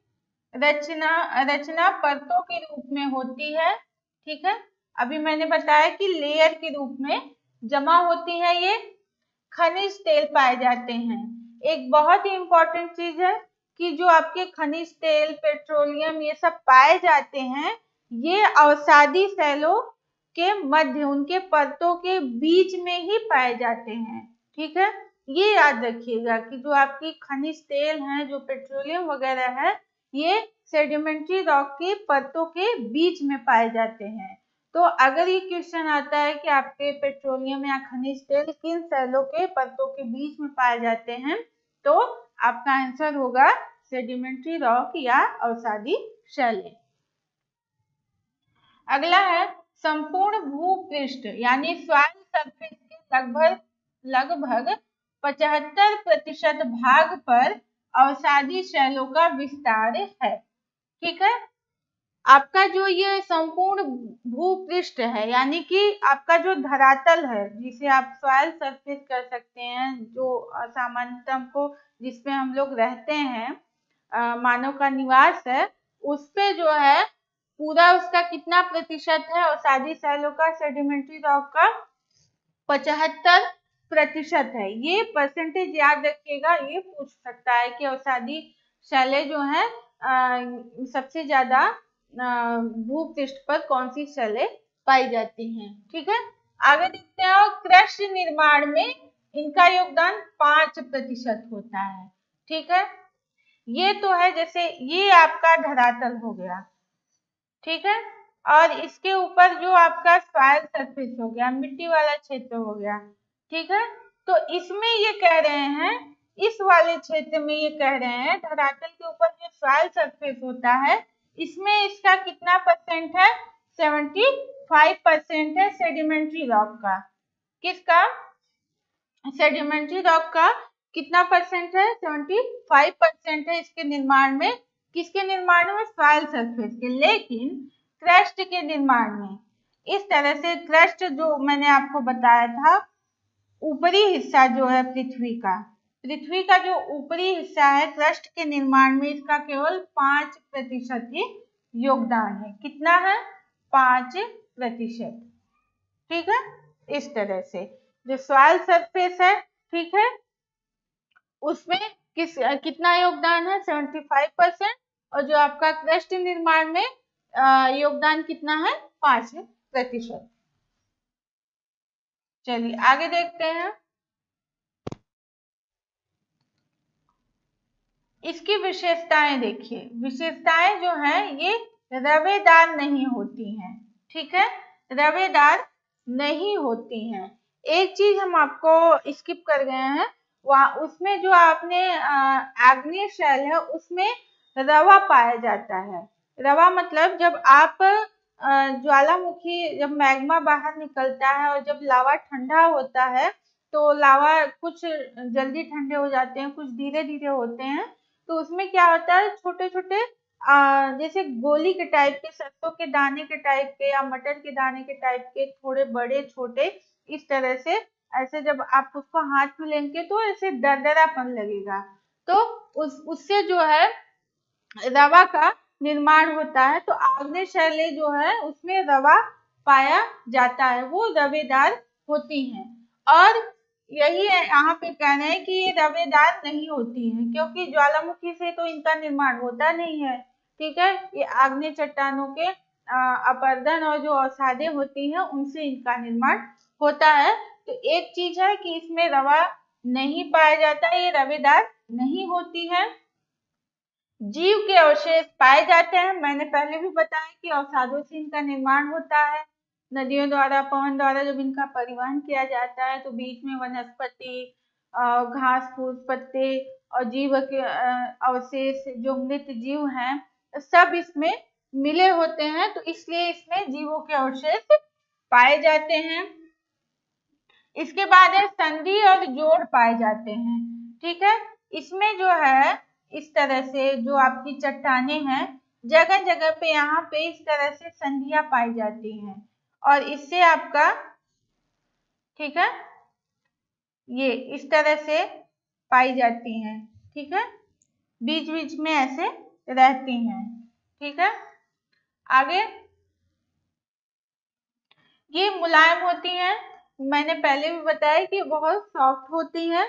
रचना परतों के रूप में होती है। ठीक है, अभी मैंने बताया कि लेयर के रूप में जमा होती है, ये खनिज तेल पाए जाते हैं। एक बहुत ही इम्पोर्टेंट चीज है कि जो आपके खनिज तेल, पेट्रोलियम, ये सब पाए जाते हैं, ये अवसादी शैलों के मध्य, उनके परतों के बीच में ही पाए जाते हैं। ठीक है, ये याद रखिएगा कि जो आपकी खनिज तेल हैं, जो पेट्रोलियम वगैरह है, ये सेडिमेंट्री रॉक की परतों के बीच में पाए जाते हैं। तो अगर ये क्वेश्चन आता है कि आपके पेट्रोलियम या खनिज तेल किन शैलों के परतों के बीच में पाए जाते हैं, तो आपका आंसर होगा सेडिमेंट्री रॉक या अवसादी शैलें। अगला है संपूर्ण भूपृष्ठ यानी सॉइल सरफेस के लगभग 75% भाग पर अवसादी शैलों का विस्तार है। ठीक है, आपका जो ये संपूर्ण भूपृष्ठ है, यानी कि आपका जो धरातल है, जिसे आप सॉइल सरफेस कर सकते हैं, जो सामान्यतः हमको जिसपे हम लोग रहते हैं, मानव का निवास है, उस पे जो है पूरा उसका कितना प्रतिशत है अवसादी शैलों का, सेडिमेंट्री रॉक का 75 प्रतिशत है। ये परसेंटेज याद रखिएगा, ये पूछ सकता है कि अवसादी शैलें जो है सबसे ज्यादा भूपृष्ठ पर कौन सी शैलें पाई जाती हैं। ठीक है, आगे देखते हैं। और कृषि निर्माण में इनका योगदान 5% होता है। ठीक है, ये तो है, जैसे ये आपका धरातल हो गया। ठीक है, और इसके ऊपर जो आपका सॉइल सरफेस हो गया, मिट्टी वाला क्षेत्र हो गया। ठीक है, तो इसमें ये कह रहे हैं, इस वाले क्षेत्र में ये कह रहे हैं धरातल के ऊपर जो सॉइल सरफेस होता है, इसमें इसका कितना परसेंट है? 75% है सेडिमेंट्री रॉक का। किसका? सेडिमेंट्री रॉक का कितना परसेंट है? 75% है इसके निर्माण में। किसके निर्माण में? सॉइल सरफेस के। लेकिन क्रस्ट के निर्माण में इस तरह से, क्रस्ट जो मैंने आपको बताया था, ऊपरी हिस्सा जो है पृथ्वी का जो ऊपरी हिस्सा है, क्रस्ट के निर्माण में इसका केवल 5% ही योगदान है। कितना है? 5%। ठीक है, इस तरह से जो सॉइल सरफेस है, ठीक है, उसमें कितना योगदान है? 75%। और जो आपका क्रस्ट निर्माण में योगदान कितना है? 5%। चलिए आगे देखते हैं। इसकी विशेषताएं देखिए। विशेषताएं जो हैं ये रवेदार नहीं होती हैं। ठीक है, रवेदार नहीं होती हैं। एक चीज हम आपको स्किप कर गए हैं, वहाँ उसमें जो आपने आग्नेय शैल है उसमें रवा पाया जाता है। रवा मतलब जब आप ज्वालामुखी, जब मैग्मा बाहर निकलता है और जब लावा ठंडा होता है, तो लावा कुछ जल्दी ठंडे हो जाते हैं, कुछ धीरे धीरे होते हैं। तो उसमें क्या होता है, छोटे छोटे जैसे गोली के टाइप के, सरसों के दाने के टाइप के या मटर के दाने के टाइप के, थोड़े बड़े छोटे, इस तरह से, ऐसे जब आप उसको हाथ में लेंगे तो ऐसे दरदरापन लगेगा। तो उससे जो है रवा का निर्माण होता है। तो आग्नेय शैलें जो है उसमें रवा पाया जाता है, वो रवेदार होती हैं। और यही है यहाँ पे कहना है कि ये रवेदार नहीं होती हैं, क्योंकि ज्वालामुखी से तो इनका निर्माण होता नहीं है। ठीक है, ये आग्नेय चट्टानों के अपरदन और जो अवसादें होती हैं उनसे इनका निर्माण होता है। तो एक चीज है कि इसमें रवा नहीं पाया जाता, ये रवेदार नहीं होती है। जीव के अवशेष पाए जाते हैं। मैंने पहले भी बताया कि अवसादों से इनका निर्माण होता है। नदियों द्वारा, पवन द्वारा जब इनका परिवहन किया जाता है तो बीच में वनस्पति, घास फूस, पत्ते और जीव के अवशेष, जो मृत जीव हैं, सब इसमें मिले होते हैं। तो इसलिए इसमें जीवों के अवशेष पाए जाते हैं। इसके बाद है संधि और जोड़ पाए जाते हैं। ठीक है, इसमें जो है इस तरह से जो आपकी चट्टानें हैं, जगह जगह पे यहाँ पे इस तरह से संधियां पाई जाती हैं और इससे आपका, ठीक है, ये इस तरह से पाई जाती हैं। ठीक है, बीच बीच में ऐसे रहती हैं। ठीक है, आगे ये मुलायम होती हैं। मैंने पहले भी बताया कि बहुत सॉफ्ट होती हैं।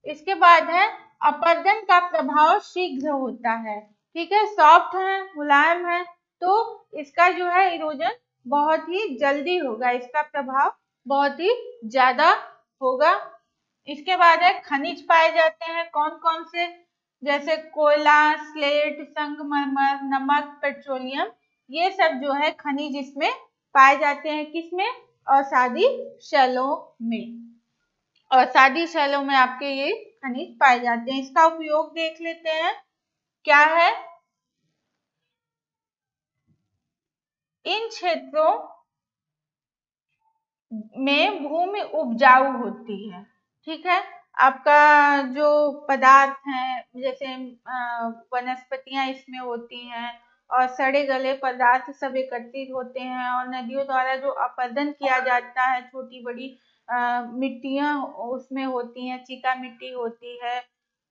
इसके बाद है अपरदन का प्रभाव शीघ्र होता है। ठीक है, सॉफ्ट है, मुलायम है, तो इसका जो है इरोजन बहुत ही जल्दी होगा, इसका प्रभाव बहुत ही ज्यादा होगा। इसके बाद है खनिज पाए जाते हैं। कौन कौन से? जैसे कोयला, स्लेट, संगमरमर, नमक, पेट्रोलियम, ये सब जो है खनिज इसमें पाए जाते हैं। किसमें? अवसादी शैलों में। अवसादी शैलों में आपके ये खनिज पाए जाते हैं। इसका उपयोग देख लेते हैं, क्या है। इन क्षेत्रों में भूमि उपजाऊ होती है। ठीक है, आपका जो पदार्थ है, जैसे वनस्पतियां इसमें होती हैं और सड़े गले पदार्थ सब एकत्रित होते हैं, और नदियों द्वारा जो अपरदन किया जाता है, छोटी बड़ी मिट्टियां उसमें होती हैं, चीका मिट्टी होती है,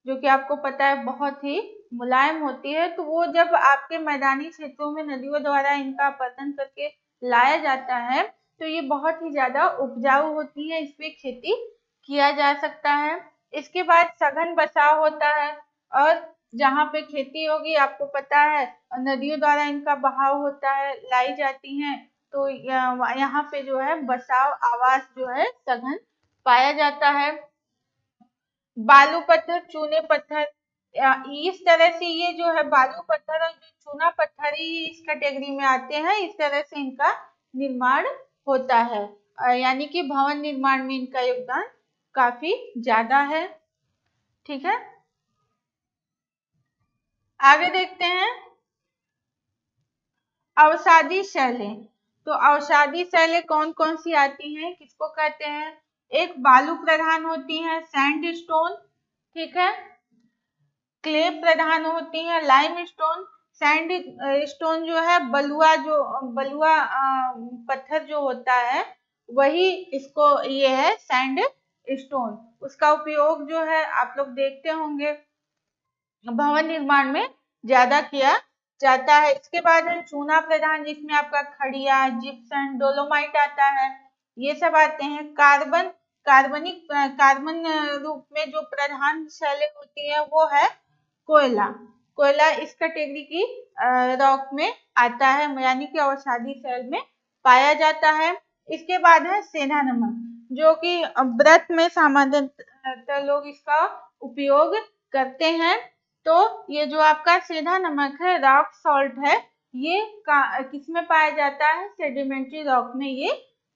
जो कि आपको पता है बहुत ही मुलायम होती है। तो वो जब आपके मैदानी क्षेत्रों में नदियों द्वारा इनका अपरदन करके लाया जाता है तो ये बहुत ही ज्यादा उपजाऊ होती है, इस पे खेती किया जा सकता है। इसके बाद सघन बसाव होता है, और जहाँ पे खेती होगी आपको पता है नदियों द्वारा इनका बहाव होता है, लाई जाती हैं, तो यहाँ पे जो है बसाव आवास जो है सघन पाया जाता है। बालू पत्थर, चूने पत्थर, इस तरह से ये जो है बालू पत्थर और जो चूना पत्थर ही इस कैटेगरी में आते हैं। इस तरह से इनका निर्माण होता है, यानी कि भवन निर्माण में इनका योगदान काफी ज्यादा है। ठीक है, आगे देखते हैं अवसादी शैलें। तो अवसादी शैलें कौन कौन सी आती हैं, किसको कहते हैं? एक बालू प्रधान होती है, सैंड स्टोन, ठीक है, क्ले प्रधान होती है, लाइम स्टोन, सैंड स्टोन जो है बलुआ, जो बलुआ पत्थर जो होता है वही इसको ये है सैंड स्टोन। उसका उपयोग जो है आप लोग देखते होंगे भवन निर्माण में ज्यादा किया जाता है। इसके बाद है चूना प्रधान, जिसमें आपका खड़िया, जिप्सम, डोलोमाइट आता है, ये सब आते हैं। कार्बन रूप में जो प्रधान शैलें होती है वो है कोयला। कोयला इस कैटेगरी की रॉक में आता है, यानी कि अवसादी शैल में पाया जाता है। इसके बाद है सेंधा नमक, जो कि व्रत में सामान्यतः लोग इसका उपयोग करते हैं। तो ये जो आपका सेंधा नमक है, रॉक सॉल्ट है, ये किसमें पाया जाता है? सेडिमेंट्री रॉक में ये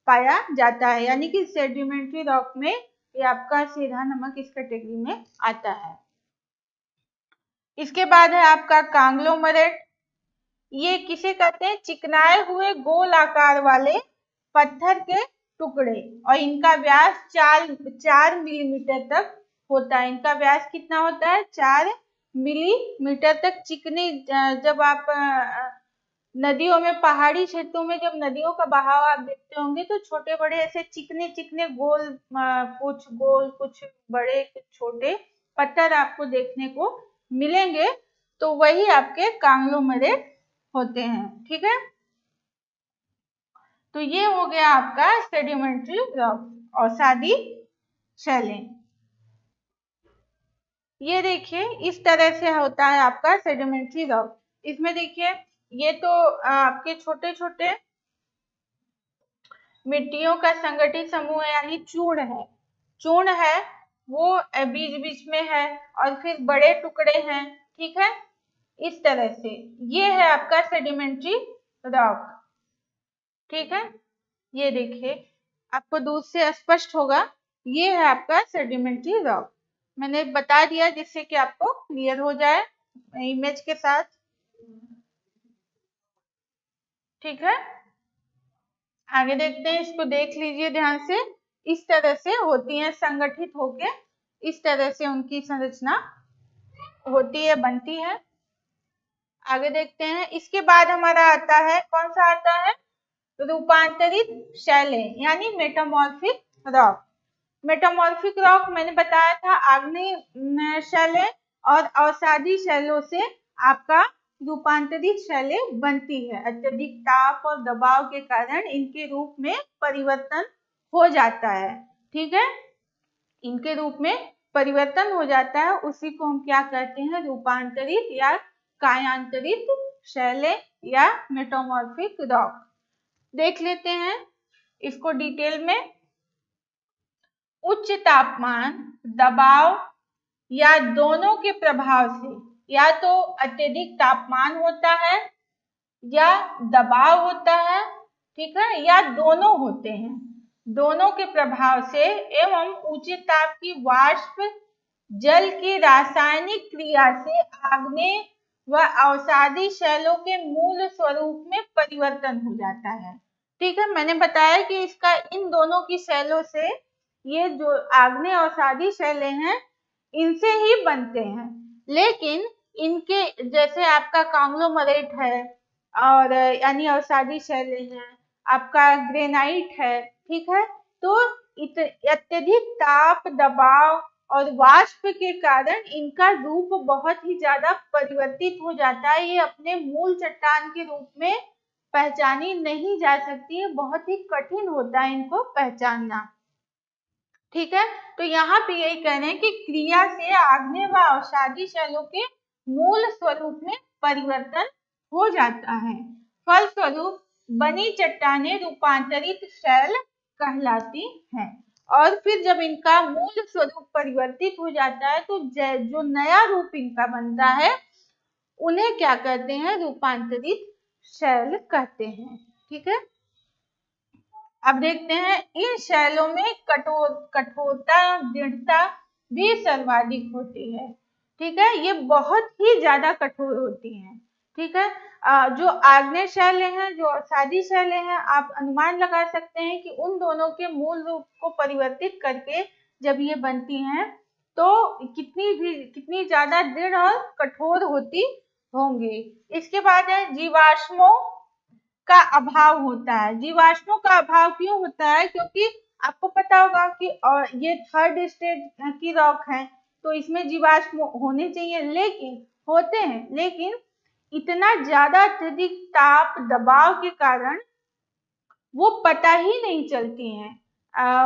पाया जाता है, यानी कि सेडिमेंट्री रॉक में ये आपका सेंधा नमक इस कैटेगरी में आता है। इसके बाद है आपका कांग्लोमरेट। ये किसे कहते हैं? चिकनाए हुए गोल आकार वाले पत्थर के टुकड़े, और इनका व्यास 4 मिलीमीटर तक होता है। इनका व्यास कितना होता है? 4 मिलीमीटर तक। चिकनी, जब आप नदियों में, पहाड़ी क्षेत्रों में जब नदियों का बहाव आप देखते होंगे तो छोटे बड़े ऐसे चिकने चिकने गोल, कुछ गोल कुछ बड़े कुछ छोटे पत्थर आपको देखने को मिलेंगे, तो वही आपके कांग्लोमरेट होते हैं। ठीक है, तो ये हो गया आपका सेडिमेंट्री रॉक और अवसादी शैलें। ये देखिए इस तरह से होता है आपका सेडिमेंट्री रॉक। इसमें देखिए ये तो आपके छोटे छोटे मिट्टियों का संगठित समूह है, यानी चूर्ण है। चूर्ण है वो बीच बीच में है, और फिर बड़े टुकड़े हैं। ठीक है, इस तरह से ये है आपका सेडिमेंट्री रॉक। ठीक है, ये देखिए आपको दूर से स्पष्ट होगा, ये है आपका सेडिमेंट्री रॉक। मैंने बता दिया जिससे कि आपको क्लियर हो जाए इमेज के साथ। ठीक है, आगे देखते हैं, इसको देख लीजिए ध्यान से। इस तरह से होती है संगठित होके, इस तरह से उनकी संरचना होती है, बनती है। आगे देखते हैं, इसके बाद हमारा आता है, कौन सा आता है? रूपांतरित शैलें, यानी मेटामॉर्फिक रॉक। मेटामॉर्फिक रॉक मैंने बताया था आग्नेय शैलें और अवसादी शैलों से आपका रूपांतरित शैलें बनती है। अत्यधिक ताप और दबाव के कारण इनके रूप में परिवर्तन हो जाता है। ठीक है, इनके रूप में परिवर्तन हो जाता है, उसी को हम क्या कहते हैं? रूपांतरित या कायांतरित शैलें या मेटामॉर्फिक रॉक। देख लेते हैं इसको डिटेल में। उच्च तापमान, दबाव या दोनों के प्रभाव से, या तो अत्यधिक तापमान होता है या दबाव होता है, ठीक है, या दोनों होते हैं, दोनों के प्रभाव से एवं ऊंचे ताप की वाष्प जल की रासायनिक क्रिया से आग्नेय व अवसादी शैलों के मूल स्वरूप में परिवर्तन हो जाता है। ठीक है, मैंने बताया कि इसका इन दोनों की शैलों से, ये जो आग्नेय अवसादी शैलें हैं इनसे ही बनते हैं, लेकिन इनके जैसे आपका कांग्लोमरेट है और यानी अवसादी शैलें हैं, आपका ग्रेनाइट है, ठीक है, तो अत्यधिक ताप, दबाव और वाष्प के कारण इनका रूप बहुत ही ज्यादा परिवर्तित हो जाता है। ये अपने मूल चट्टान के रूप में पहचानी नहीं जा सकती है, बहुत ही कठिन होता है इनको पहचानना। ठीक है, तो यहाँ पे यही कह रहे हैं कि क्रिया से आग्नेय व अवसादी शैलों के मूल स्वरूप में परिवर्तन हो जाता है। फलस्वरूप बनी चट्टानें रूपांतरित शैल कहलाती हैं। और फिर जब इनका मूल स्वरूप परिवर्तित हो जाता है तो जो नया रूप इनका बनता है उन्हें क्या कहते हैं, रूपांतरित शैल कहते हैं। ठीक है, अब देखते हैं इन शैलों में कठोरता दृढ़ता भी सर्वाधिक होती है। ठीक है, ये बहुत ही ज्यादा कठोर होती हैं। ठीक है, जो आग्नेय शैलें हैं, जो अवसादी शैलें हैं, आप अनुमान लगा सकते हैं कि उन दोनों के मूल रूप को परिवर्तित करके जब ये बनती हैं तो कितनी ज्यादा दृढ़ और कठोर होती होंगी। इसके बाद है जीवाश्मों का अभाव होता है। जीवाश्मों का अभाव क्यों होता है, क्योंकि आपको पता होगा कि ये थर्ड स्टेज की रॉक है तो इसमें जीवाश्म होने चाहिए, लेकिन होते हैं, लेकिन इतना ज्यादा अत्यधिक ताप दबाव के कारण वो पता ही नहीं चलती हैं।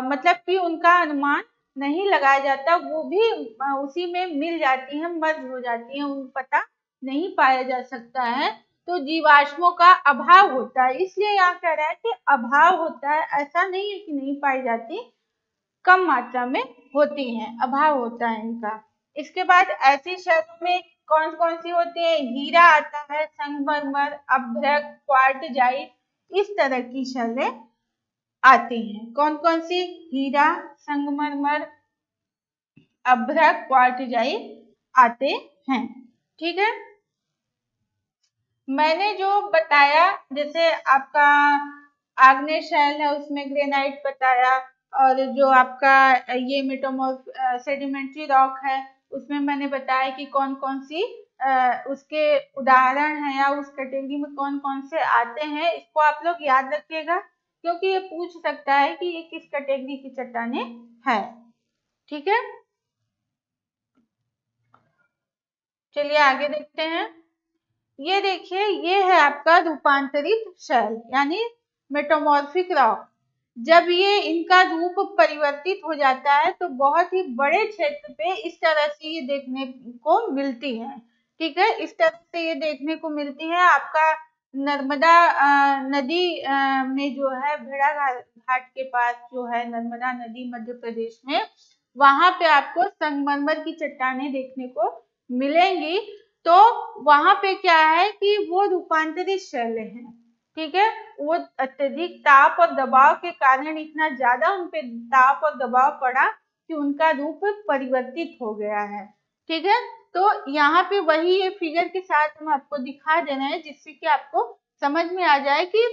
मतलब कि उनका अनुमान नहीं लगाया जाता, वो भी उसी में मिल जाती हैं, मर्ज हो जाती हैं, उनको पता नहीं पाया जा सकता है। तो जीवाश्मों का अभाव होता है, इसलिए यहाँ कह रहा है कि अभाव होता है, ऐसा नहीं है कि नहीं पाई जाती, कम मात्रा में होती हैं, अभाव होता है इनका। इसके बाद ऐसी शैलों में कौन कौन सी होती है, हीरा आता है, संगमरमर, अभ्रक, क्वार्टजाइट, इस तरह की शैलें आती हैं। कौन कौन सी, हीरा, संगमरमर, अभ्रक, क्वार्टजाइट आते हैं। ठीक है, मैंने जो बताया, जैसे आपका आग्नेय शैल है उसमें ग्रेनाइट बताया, और जो आपका ये मेटामॉर्फ सेडिमेंट्री रॉक है उसमें मैंने बताया कि कौन कौन सी उसके उदाहरण हैं या उस कैटेगरी में कौन कौन से आते हैं। इसको आप लोग याद रखिएगा क्योंकि ये पूछ सकता है कि ये किस कैटेगरी की चट्टानें है। ठीक है, चलिए आगे देखते हैं। ये देखिए, ये है आपका रूपांतरित शैल यानी मेटामॉर्फिक रॉक। जब ये इनका रूप परिवर्तित हो जाता है तो बहुत ही बड़े क्षेत्र पे इस तरह से ये देखने को मिलती है। ठीक है, इस तरह से ये देखने को मिलती है। आपका नर्मदा नदी में जो है भेड़ाघाट के पास जो है नर्मदा नदी मध्य प्रदेश में, वहां पे आपको संगमरमर की चट्टानें देखने को मिलेंगी। तो वहां पे क्या है कि वो रूपांतरित शैलें हैं। ठीक है, वो अत्यधिक ताप और दबाव के कारण इतना ज्यादा उन पे ताप और दबाव पड़ा कि उनका रूप परिवर्तित हो गया है। ठीक है, तो यहाँ पे वही ये फिगर के साथ हम आपको दिखा दे रहे हैं जिससे कि आपको समझ में आ जाए कि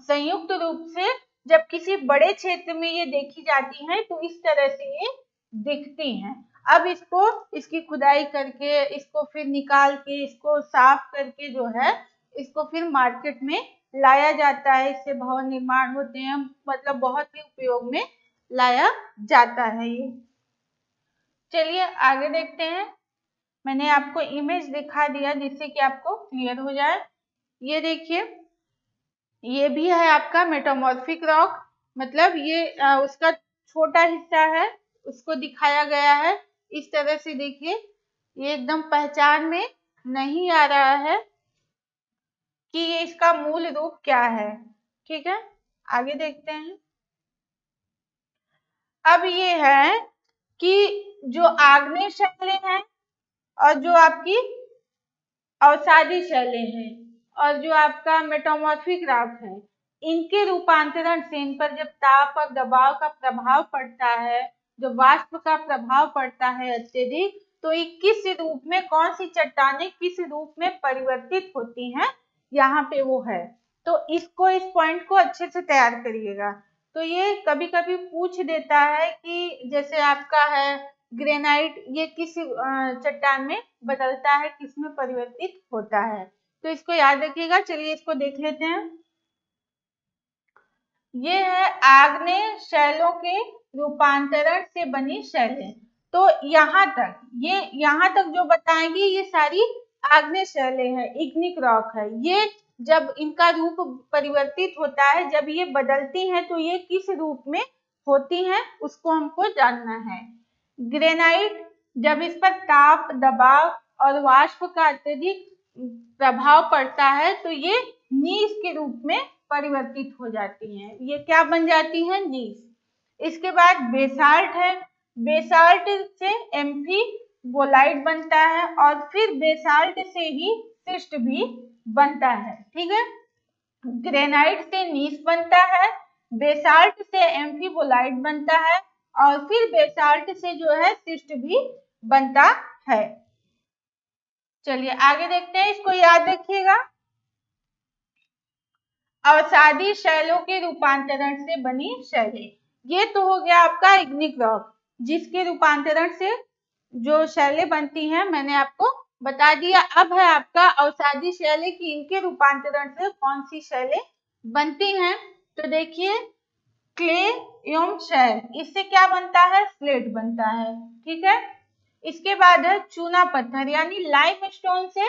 संयुक्त रूप से जब किसी बड़े क्षेत्र में ये देखी जाती हैं तो इस तरह से ये दिखती हैं। अब इसकी खुदाई करके, इसको फिर निकाल के, इसको साफ करके जो है इसको फिर मार्केट में लाया जाता है, इससे भवन निर्माण होते हैं, मतलब बहुत ही उपयोग में लाया जाता है ये। चलिए आगे देखते हैं। मैंने आपको इमेज दिखा दिया जिससे कि आपको क्लियर हो जाए। ये देखिए, ये भी है आपका मेटामॉर्फिक रॉक, मतलब ये उसका छोटा हिस्सा है, उसको दिखाया गया है इस तरह से। देखिए, ये एकदम पहचान में नहीं आ रहा है कि ये इसका मूल रूप क्या है। ठीक है, आगे देखते हैं। अब ये है कि जो आग्नेय शैलें हैं और जो आपकी अवसादी शैलें हैं और जो आपका मेटामॉर्फिक रॉक है, इनके रूपांतरण से इन पर जब ताप और दबाव का प्रभाव पड़ता है, जब वाष्प का प्रभाव पड़ता है अत्यधिक, तो ये किस रूप में, कौन सी चट्टानें किस रूप में परिवर्तित होती हैं, यहाँ पे वो है। तो इस पॉइंट को अच्छे से तैयार करिएगा। तो ये कभी कभी पूछ देता है कि जैसे आपका है ग्रेनाइट, ये किस चट्टान में बदलता है, किस में परिवर्तित होता है, तो इसको याद रखिएगा। चलिए इसको देख लेते हैं। ये है आग्नेय शैलों के रूपांतरण से बनी शैलें। तो यहाँ तक जो बताएंगे ये सारी आग्नेय शैलें हैं, इग्निक रॉक है। ये जब इनका रूप परिवर्तित होता है, जब ये बदलती हैं तो ये किस रूप में होती हैं उसको हमको जानना है। ग्रेनाइट, जब इस पर ताप, दबाव और वाष्प का अत्यधिक प्रभाव पड़ता है तो ये नीस के रूप में परिवर्तित हो जाती हैं। ये क्या बन जाती हैं? नीस। इसके बाद बेसाल्ट है। बेसाल्ट से एम्फीबोलाइट बनता है और फिर बेसाल्ट से ही शिस्ट भी बनता है। ठीक है, ग्रेनाइट से नीस बनता है, बेसाल्ट से एम्फीबोलाइट बनता है और फिर बेसाल्ट से जो है शिस्ट भी बनता है। चलिए आगे देखते हैं, इसको याद रखिएगा। अवसादी शैलों के रूपांतरण से बनी शैलें। ये तो हो गया आपका इग्निक रॉक, जिसके रूपांतरण से जो शैलें बनती हैं मैंने आपको बता दिया। अब है आपका अवसादी शैलें कि इनके रूपांतरण से कौन सी शैलें बनती हैं। तो देखिए, क्ले एवं शैल, इससे क्या बनता है? स्लेट बनता है। ठीक है, इसके बाद है चूना पत्थर यानी लाइमस्टोन से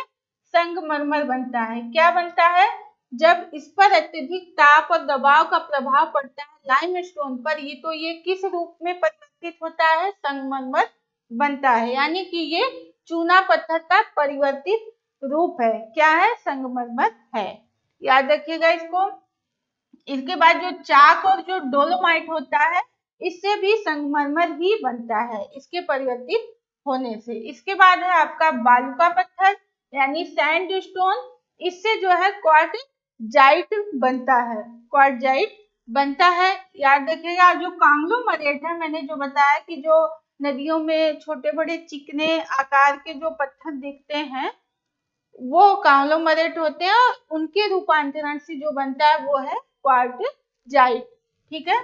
संगमरमर बनता है। क्या बनता है? जब इस पर अत्यधिक ताप और दबाव का प्रभाव पड़ता है लाइमस्टोन पर, ये किस रूप में परिवर्तित होता है? संगमरमर बनता है। यानी कि ये चूना पत्थर का परिवर्तित रूप है। क्या है? संगमरमर है। याद रखिएगा इसको। इसके बाद जो चाक और जो डोलोमाइट होता है, इससे भी संगमरमर ही बनता है इसके परिवर्तित होने से। इसके बाद है आपका बालू का पत्थर यानी सैंडस्टोन, इससे जो है क्वार्टजाइट बनता है। क्वार्टजाइट बनता है। याद रखिएगा, जो कांग्लोमरेट है, मैंने जो बताया कि जो नदियों में छोटे बड़े चिकने आकार के जो पत्थर दिखते हैं वो कांग्लोमरेट होते हैं और उनके रूपांतरण से जो बनता है वो है क्वार्टजाइट। ठीक है,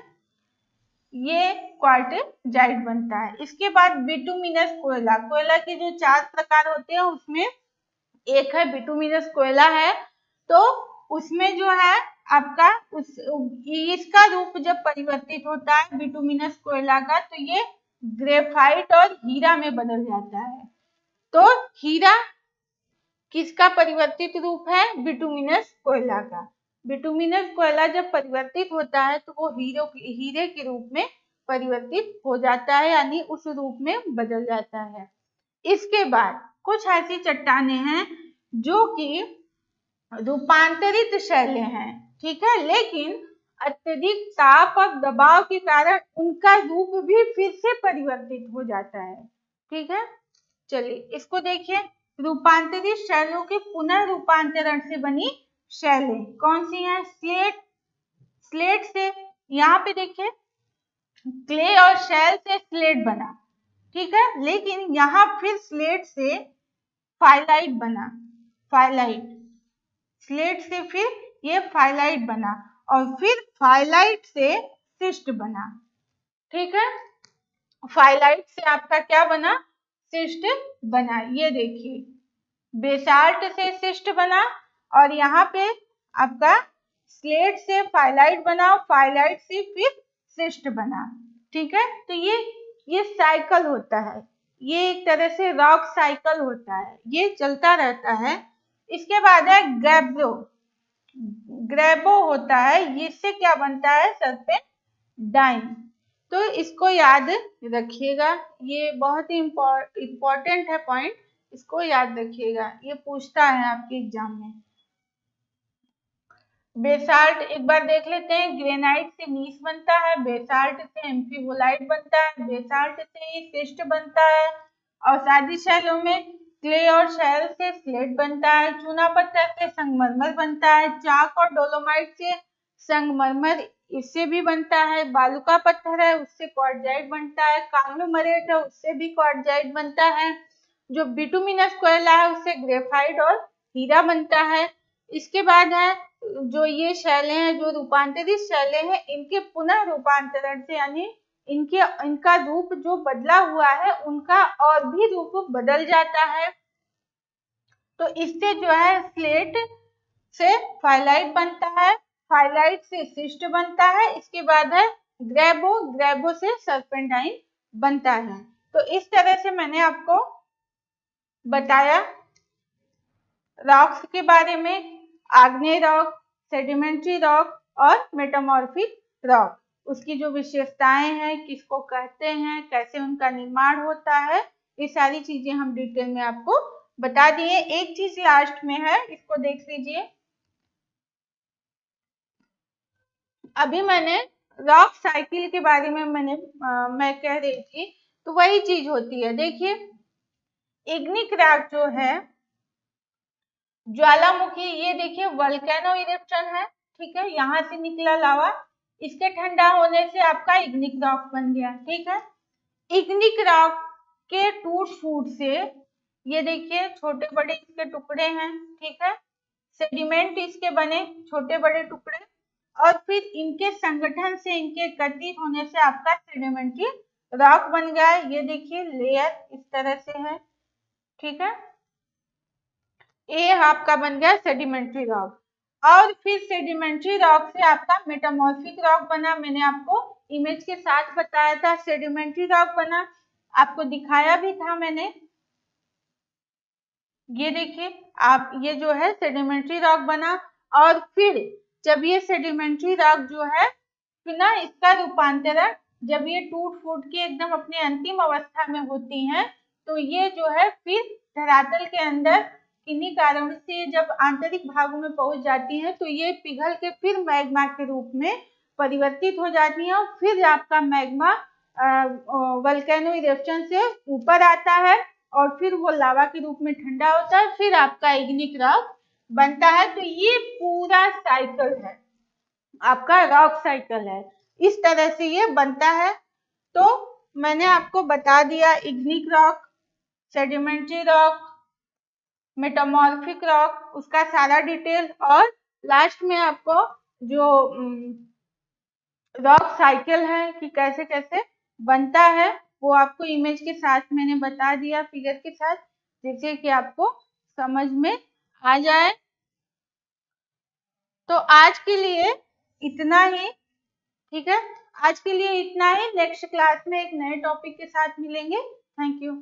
ये क्वार्टजाइट बनता है। इसके बाद बिटुमिनस कोयला। कोयला के जो 4 प्रकार होते हैं उसमें एक है बिटुमिनस कोयला है। तो उसमें जो है आपका इसका रूप जब परिवर्तित होता है बिटुमिनस कोयला का, तो ये ग्रेफाइट और हीरा में बदल जाता है। तो हीरा किसका परिवर्तित रूप है? बिटुमिनस कोयला का। बिटुमिनस कोयला जब परिवर्तित होता है तो वो हीरे के रूप में परिवर्तित हो जाता है, यानी उस रूप में बदल जाता है। इसके बाद कुछ ऐसी चट्टानें हैं जो कि रूपांतरित शैलें हैं। ठीक है, लेकिन अत्यधिक ताप और दबाव के कारण उनका रूप भी फिर से परिवर्तित हो जाता है। ठीक है, चलिए इसको देखिए। रूपांतरित शैलों के पुनः रूपांतरण से बनी शैलें कौन सी हैं? स्लेट से, यहाँ पे देखिए क्ले और शैल से स्लेट बना। ठीक है, लेकिन यहाँ फिर स्लेट से फाइलाइट बना। फाइलाइट, स्लेट से फिर ये फाइलाइट बना और फिर फाइलाइट से शिस्ट बना। ठीक है, फाइलाइट से आपका क्या बना? शिस्ट बना। ये देखिए, बेसाल्ट से शिस्ट बना और यहाँ पे आपका स्लेट से फाइलाइट बना, फाइलाइट से फिर शिस्ट बना। ठीक है, तो ये साइकिल होता है, ये एक तरह से रॉक साइकिल होता है, ये चलता रहता है। इसके बाद है ग्रेब्रो। ग्रेबो होता है, इससे क्या बनता है? सर्पेंटाइन। तो इसको याद रखिएगा, ये बहुत ही इम्पोर्टेंट है पॉइंट, इसको याद रखिएगा, ये पूछता है आपके एग्जाम में। बेसाल्ट एक बार देख लेते हैं। ग्रेनाइट से नीस बनता है, बेसाल्ट से एम्फीबोलाइट बनता है, बेसाल्ट से ही शिस्ट बनता है। अवसादी शैलों में क्ले और शैल से स्लेट बनता है, चूना पत्थर से संगमरमर बनता है, चाक और डोलोमाइट से संगमरमर इससे भी बनता है, बालू का पत्थर है उससे क्वार्टजाइट बनता है, कांग्लोमरेट है उससे भी क्वार्टजाइट बनता है, जो बिटुमिनस कोयला है उससे ग्रेफाइट और हीरा बनता है। इसके बाद है जो ये शैलें हैं, जो रूपांतरित शैलें हैं, इनके पुनः रूपांतरण से यानी इनका रूप जो बदला हुआ है उनका और भी रूप बदल जाता है। तो इससे जो है स्लेट से फाइलाइट बनता है, फाइलाइट से शिस्ट बनता है। इसके बाद है ग्रेबो, ग्रेबो से सर्पेंटाइन बनता है। तो इस तरह से मैंने आपको बताया रॉक्स के बारे में, आग्नेय रॉक, सेडिमेंट्री रॉक और मेटामॉर्फिक रॉक। उसकी जो विशेषताएं हैं, किसको कहते हैं, कैसे उनका निर्माण होता है, ये सारी चीजें हम डिटेल में आपको बता दिए। एक चीज लास्ट में है, इसको देख लीजिए। अभी मैंने रॉक साइकिल के बारे में मैं कह रही थी, तो वही चीज होती है। देखिए, इग्निक रॉक जो है, ज्वालामुखी, ये देखिए वोल्केनो इरप्शन है, ठीक है, यहाँ से निकला लावा, इसके ठंडा होने से आपका इग्निक रॉक बन गया, ठीक है। इग्निक रॉक के टूट फूट से ये देखिए छोटे बड़े इसके टुकड़े हैं, ठीक है, सेडिमेंट इसके बने छोटे बड़े टुकड़े, और फिर इनके संगठन से, इनके एकत्रित होने से आपका सेडिमेंट्री रॉक बन गया है। ये देखिए लेयर इस तरह से है, ठीक है, ये आपका बन गया सेडिमेंट्री रॉक। और फिर सेडिमेंट्री रॉक से आपका मेटामॉर्फिक रॉक बना, मैंने आपको इमेज के साथ बताया था। सेडिमेंट्री रॉक बना, आपको दिखाया भी था मैंने। ये देखिए आप, ये जो है सेडिमेंट्री रॉक बना, और फिर जब ये सेडिमेंट्री रॉक जो है, फिर ना इसका रूपांतरण, जब ये टूट फूट के एकदम अपने अंतिम अवस्था में होती हैं, तो ये जो है फिर धरातल के अंदर किन्हीं कारणों से जब आंतरिक भागों में पहुंच जाती है, तो ये पिघल के फिर मैग्मा के रूप में परिवर्तित हो जाती है, और फिर आपका मैग्मा वोल्केनो इरप्शन से ऊपर आता है, और फिर वो लावा के रूप में ठंडा होता है, फिर आपका इग्निक रॉक बनता है। तो ये पूरा साइकिल है, आपका रॉक साइकिल है, इस तरह से ये बनता है। तो मैंने आपको बता दिया igneous rock, sedimentary rock, metamorphic rock, उसका सारा डिटेल, और लास्ट में आपको जो रॉक साइकिल है कि कैसे कैसे बनता है, वो आपको इमेज के साथ मैंने बता दिया, फिगर के साथ, जिससे कि आपको समझ में आ जाए। तो आज के लिए इतना ही, ठीक है, आज के लिए इतना ही। नेक्स्ट क्लास में एक नए टॉपिक के साथ मिलेंगे। Thank you.